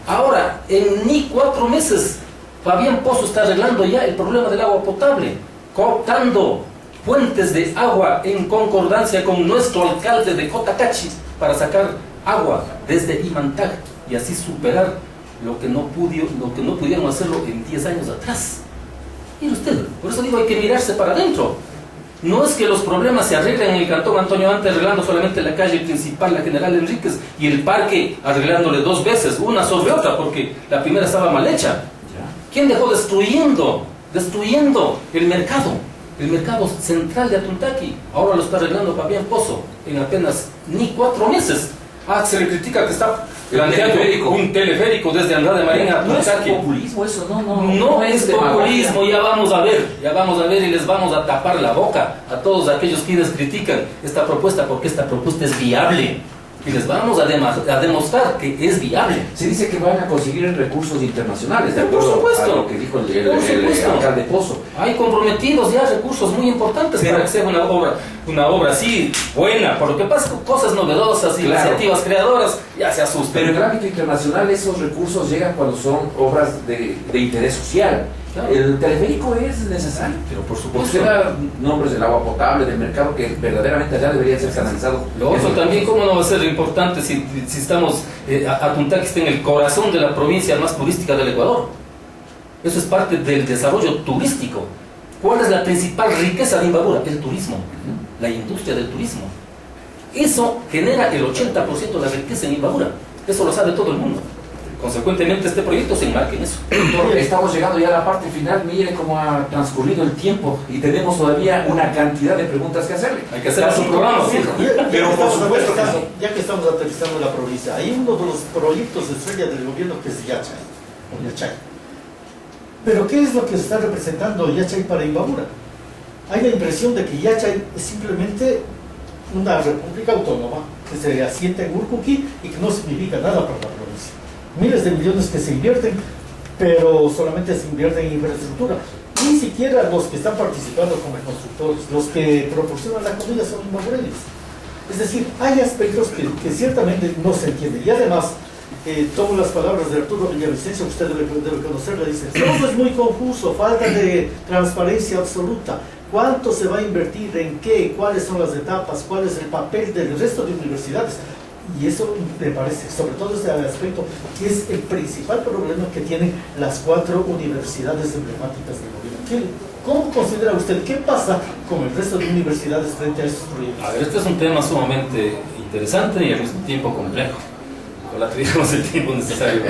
Ahora, en ni 4 meses, Fabián Pozo está arreglando ya el problema del agua potable, cooptando fuentes de agua en concordancia con nuestro alcalde de Cotacachi para sacar agua desde Imantag y así superar lo que no pudieron hacerlo en 10 años atrás. Mire usted, por eso digo, hay que mirarse para adentro. No es que los problemas se arreglen en el Cantón Antonio Ante arreglando solamente la calle principal, la General Enríquez, y el parque arreglándole 2 veces, una sobre otra, porque la primera estaba mal hecha. ¿Quién dejó destruyendo el mercado central de Atuntaqui? Ahora lo está arreglando Fabián Pozo en apenas ni 4 meses. Se le critica que está planteando un teleférico desde Andrade Marín a Atuntaqui. No es populismo eso, no es populismo, ya vamos a ver y les vamos a tapar la boca a todos aquellos quienes critican esta propuesta, porque esta propuesta es viable. Y les vamos a demostrar que es viable. Se dice que van a conseguir recursos internacionales, de acuerdo por supuesto, a lo que dijo el alcalde Pozo. Hay comprometidos ya recursos muy importantes para que sea una obra así buena. Por lo que pasa, cosas novedosas, iniciativas creadoras, ya se asustan. Pero en el ámbito internacional esos recursos llegan cuando son obras de interés social. Claro. El teleférico es necesario. Pero por Usted supuesto. da nombres del agua potable, del mercado, que verdaderamente allá debería ser canalizado. Lo otro también, ¿cómo no va a ser importante si estamos, Atuntac está en el corazón de la provincia más turística del Ecuador? Eso es parte del desarrollo turístico. ¿Cuál es la principal riqueza de Imbabura? El turismo, la industria del turismo. Eso genera el 80% de la riqueza en Imbabura. Eso lo sabe todo el mundo. Consecuentemente, este proyecto se enmarca en eso. Doctor, estamos llegando ya a la parte final. Mire cómo ha transcurrido el tiempo y tenemos todavía una cantidad de preguntas que hacerle. Hay que hacer un programa, ¿sí? Pero por supuesto que sí. Ya que estamos aterrizando la provincia, hay uno de los proyectos estrella del gobierno que es Yachay, o Yachay. Pero ¿qué es lo que está representando Yachay para Imbabura? Hay la impresión de que Yachay es simplemente una república autónoma que se asienta en Urcuquí y que no significa nada para la provincia. Miles de millones que se invierten, pero solamente se invierten en infraestructura. Ni siquiera los que están participando como constructores, los que proporcionan la comida son imbabureños. Es decir, hay aspectos que ciertamente no se entienden. Y además, tomo las palabras de Arturo Villavicencio, que usted debe conocerla, dice: todo es muy confuso, falta de transparencia absoluta. ¿Cuánto se va a invertir? ¿En qué? ¿Cuáles son las etapas? ¿Cuál es el papel del resto de universidades? Y eso me parece, sobre todo este aspecto, que es el principal problema que tienen las 4 universidades emblemáticas del gobierno. ¿Cómo considera usted? ¿Qué pasa con el resto de universidades frente a estos proyectos? A ver, este es un tema sumamente interesante y al mismo tiempo complejo. Ojalá tuviéramos el tiempo necesario,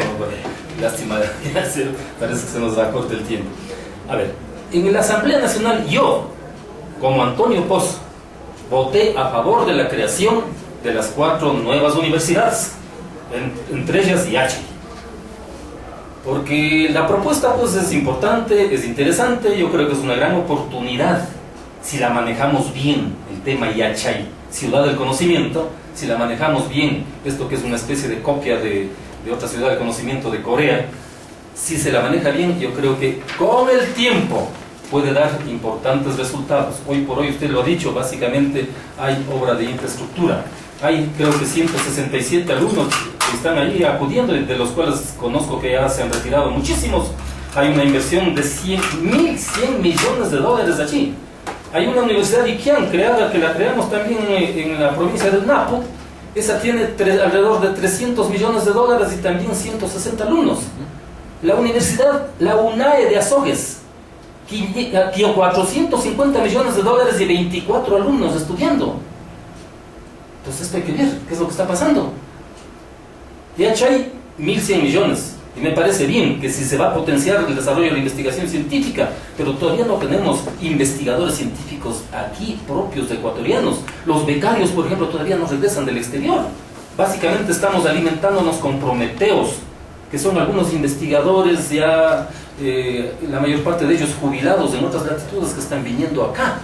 lástima, parece que se nos va corto el tiempo. A ver, en la Asamblea Nacional yo, como Antonio Pozo, voté a favor de la creación de las 4 nuevas universidades, entre ellas Yachay. Porque la propuesta pues es importante, es interesante, yo creo que es una gran oportunidad si la manejamos bien, el tema Yachay, ciudad del conocimiento, si la manejamos bien, esto que es una especie de copia de otra ciudad del conocimiento de Corea, si se la maneja bien, yo creo que con el tiempo puede dar importantes resultados. Hoy por hoy, usted lo ha dicho, básicamente hay obra de infraestructura. Hay creo que 167 alumnos que están ahí acudiendo, de los cuales conozco que ya se han retirado muchísimos. Hay una inversión de 1.100 millones de dólares allí. Hay una universidad Iquian creada, que la creamos también en la provincia del Napo. Esa tiene alrededor de 300 millones de dólares y también 160 alumnos. La universidad, la UNAE de Azogues, 450 millones de dólares y 24 alumnos estudiando. Entonces esto hay que ver qué es lo que está pasando. Yachay, 1.100 millones. Y me parece bien que si se va a potenciar el desarrollo de la investigación científica, pero todavía no tenemos investigadores científicos aquí propios de ecuatorianos. Los becarios, por ejemplo, todavía no regresan del exterior. Básicamente estamos alimentándonos con prometeos, que son algunos investigadores ya, la mayor parte de ellos jubilados en otras latitudes, que están viniendo acá.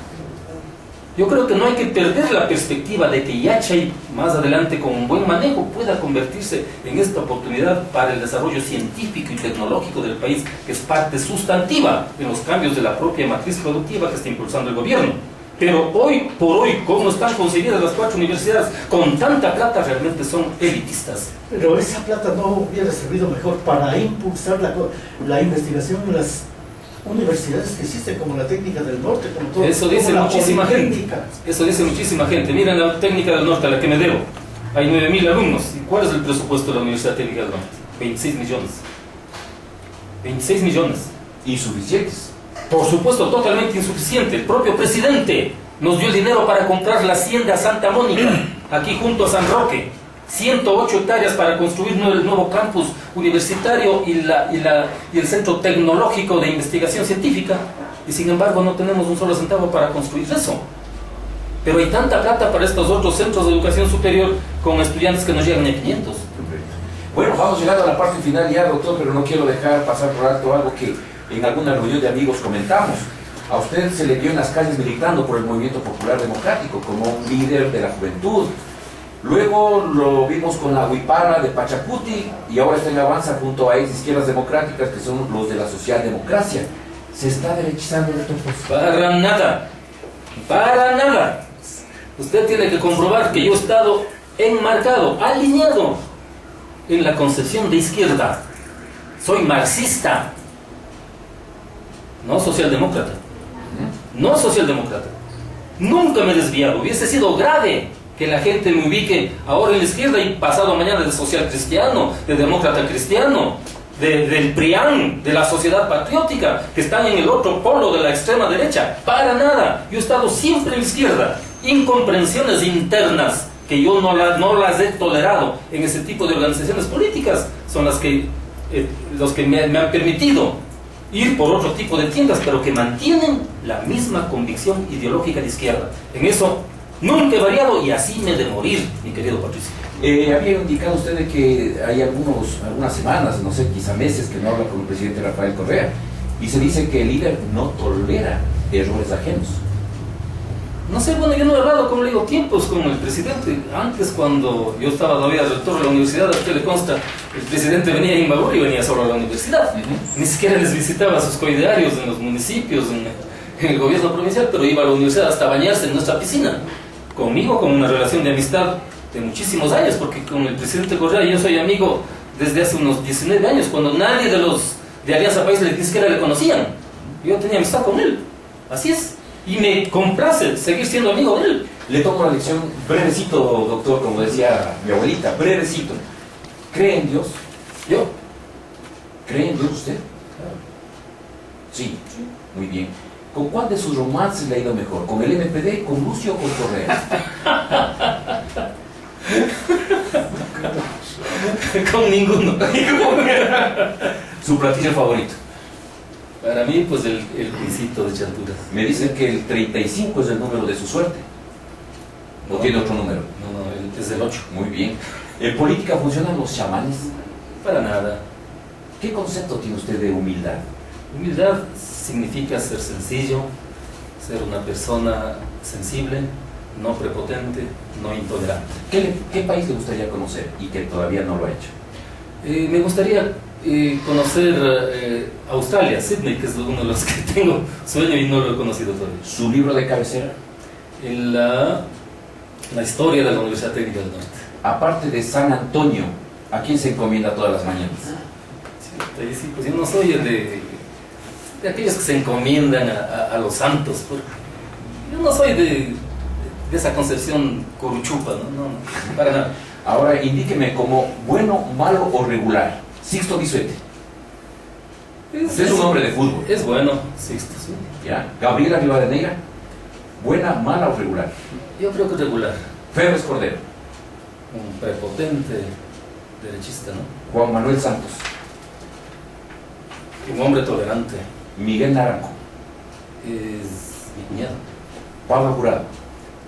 Yo creo que no hay que perder la perspectiva de que Yachay, más adelante con un buen manejo, pueda convertirse en esta oportunidad para el desarrollo científico y tecnológico del país, que es parte sustantiva en los cambios de la propia matriz productiva que está impulsando el gobierno. Pero hoy por hoy, ¿cómo están concebidas las 4 universidades? Con tanta plata realmente son elitistas. Pero esa plata no hubiera servido mejor para impulsar la investigación en las universidades que existen, como la Técnica del Norte, como todo. Eso dice muchísima gente. Eso dice muchísima gente. Miren la Técnica del Norte, a la que me debo. Hay 9.000 alumnos. ¿Y cuál es el presupuesto de la Universidad Técnica del Norte? 26 millones. 26 millones. Insuficientes. Por supuesto, totalmente insuficiente. El propio presidente nos dio el dinero para comprar la hacienda Santa Mónica, aquí junto a San Roque. 108 hectáreas para construir el nuevo campus universitario y el centro tecnológico de investigación científica. Y sin embargo no tenemos un solo centavo para construir eso. Pero hay tanta plata para estos otros centros de educación superior con estudiantes que nos llegan a 500. Bueno, vamos llegando a la parte final ya, doctor, pero no quiero dejar pasar por alto algo que en alguna reunión de amigos comentamos. A usted se le vio en las calles militando por el Movimiento Popular Democrático como un líder de la juventud. Luego lo vimos con la Huipala de Pachacuti y ahora está en Avanza junto a ex izquierdas democráticas, que son los de la socialdemocracia. ¿Se está derechizando, doctor? Para nada. Para nada. Usted tiene que comprobar que yo he estado enmarcado, alineado en la concepción de izquierda. Soy marxista. no socialdemócrata. No socialdemócrata. Nunca me he desviado. Hubiese sido grave que la gente me ubique ahora en la izquierda y pasado mañana de social cristiano, de demócrata cristiano, del PRIAN, de la sociedad patriótica, que están en el otro polo de la extrema derecha. Para nada. Yo he estado siempre en la izquierda. Incomprensiones internas que yo no las he tolerado en ese tipo de organizaciones políticas son las que los que me han permitido ir por otro tipo de tiendas, pero que mantienen la misma convicción ideológica de izquierda. En eso nunca he variado y así me he de morir, mi querido Patricio. Había indicado usted de que hay algunas semanas, no sé, quizá meses, que no habla con el presidente Rafael Correa, y se dice que el líder no tolera errores ajenos. No sé, bueno, yo no he hablado, como le digo, tiempos con el presidente. Antes, cuando yo estaba todavía rector de la universidad, a usted le consta, el presidente venía a Imbabura y venía solo a la universidad. Ni siquiera les visitaba a sus coidearios en los municipios, en el gobierno provincial, pero iba a la universidad hasta bañarse en nuestra piscina. Conmigo, con una relación de amistad de muchísimos años, porque con el presidente Correa yo soy amigo desde hace unos 19 años, cuando nadie de los de Alianza País ni siquiera le conocían. Yo tenía amistad con él. Así es. Y me complace seguir siendo amigo de él. Le tomo la lección brevecito, doctor, como decía mi abuelita, brevecito. ¿Cree en Dios? ¿Yo? ¿Cree en Dios usted? Sí, muy bien. ¿Con cuál de sus romances le ha ido mejor? ¿Con el MPD, con Lucio o con Correa? Con ninguno. ¿Su platillo favorito? Para mí, pues el pisito de Chanturas. Me dicen que el 35 es el número de su suerte. ¿O No, tiene otro número? No, es el 8. Muy bien. ¿En política funcionan los chamanes? Para nada. ¿Qué concepto tiene usted de humildad? Humildad significa ser sencillo, ser una persona sensible, no prepotente, no intolerante. ¿Qué país le gustaría conocer y que todavía no lo ha hecho? Me gustaría conocer Australia, Sydney, que es uno de los que tengo sueño y no lo he conocido todavía. ¿Su libro de cabecera? La historia de la Universidad Técnica del Norte. Aparte de San Antonio, ¿a quién se encomienda todas las mañanas? Sí, pues yo no soy de aquellos que se encomiendan a los santos. Yo no soy de esa concepción coruchupa, no, para nada. Ahora indíqueme como bueno, malo o regular. Sixto Bisuete. Usted es un hombre de fútbol. Es bueno, Sixto, sí. ¿Ya? Gabriela Rivadeneira, ¿buena, mala o regular? Yo creo que regular. Febres Cordero. Un prepotente derechista, ¿no? Juan Manuel Santos. Un hombre tolerante. Miguel Naranjo. Es mi cuñado, Pablo Jurado.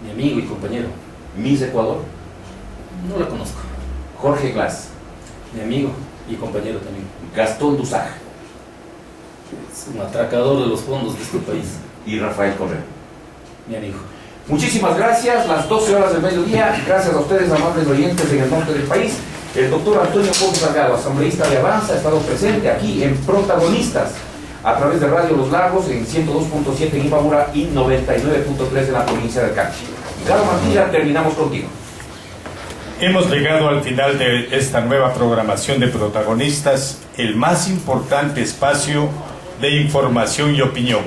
mi amigo y compañero. Miss Ecuador. No la conozco. Jorge Glass. Mi amigo y compañero también. Gastón Dusaj. Es un atracador de los fondos de este país. Y Rafael Correa. Mi amigo. Muchísimas gracias, las 12 horas del mediodía. Gracias a ustedes, amables oyentes en el norte del país. El doctor Antonio Pozo Salgado, asambleísta de Avanza, ha estado presente aquí en Protagonistas, a través de Radio Los Lagos, en 102.7 en Imbabura y 99.3 en la provincia de Cachi. Carlos Mantilla, terminamos contigo. Hemos llegado al final de esta nueva programación de Protagonistas, el más importante espacio de información y opinión.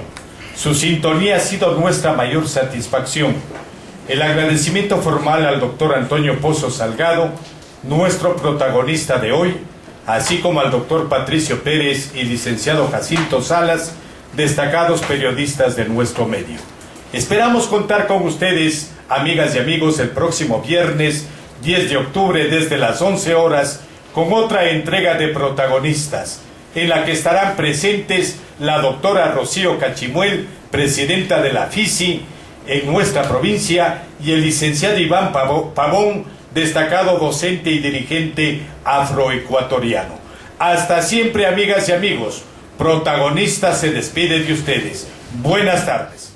Su sintonía ha sido nuestra mayor satisfacción. El agradecimiento formal al doctor Antonio Pozo Salgado, nuestro protagonista de hoy, así como al doctor Patricio Pérez y licenciado Jacinto Salas, destacados periodistas de nuestro medio. Esperamos contar con ustedes, amigas y amigos, el próximo viernes 10 de octubre desde las 11 horas con otra entrega de Protagonistas, en la que estarán presentes la doctora Rocío Cachimuel, presidenta de la FISI en nuestra provincia, y el licenciado Iván Pavón, destacado docente y dirigente afroecuatoriano. Hasta siempre, amigas y amigos. Protagonistas se despide de ustedes. Buenas tardes.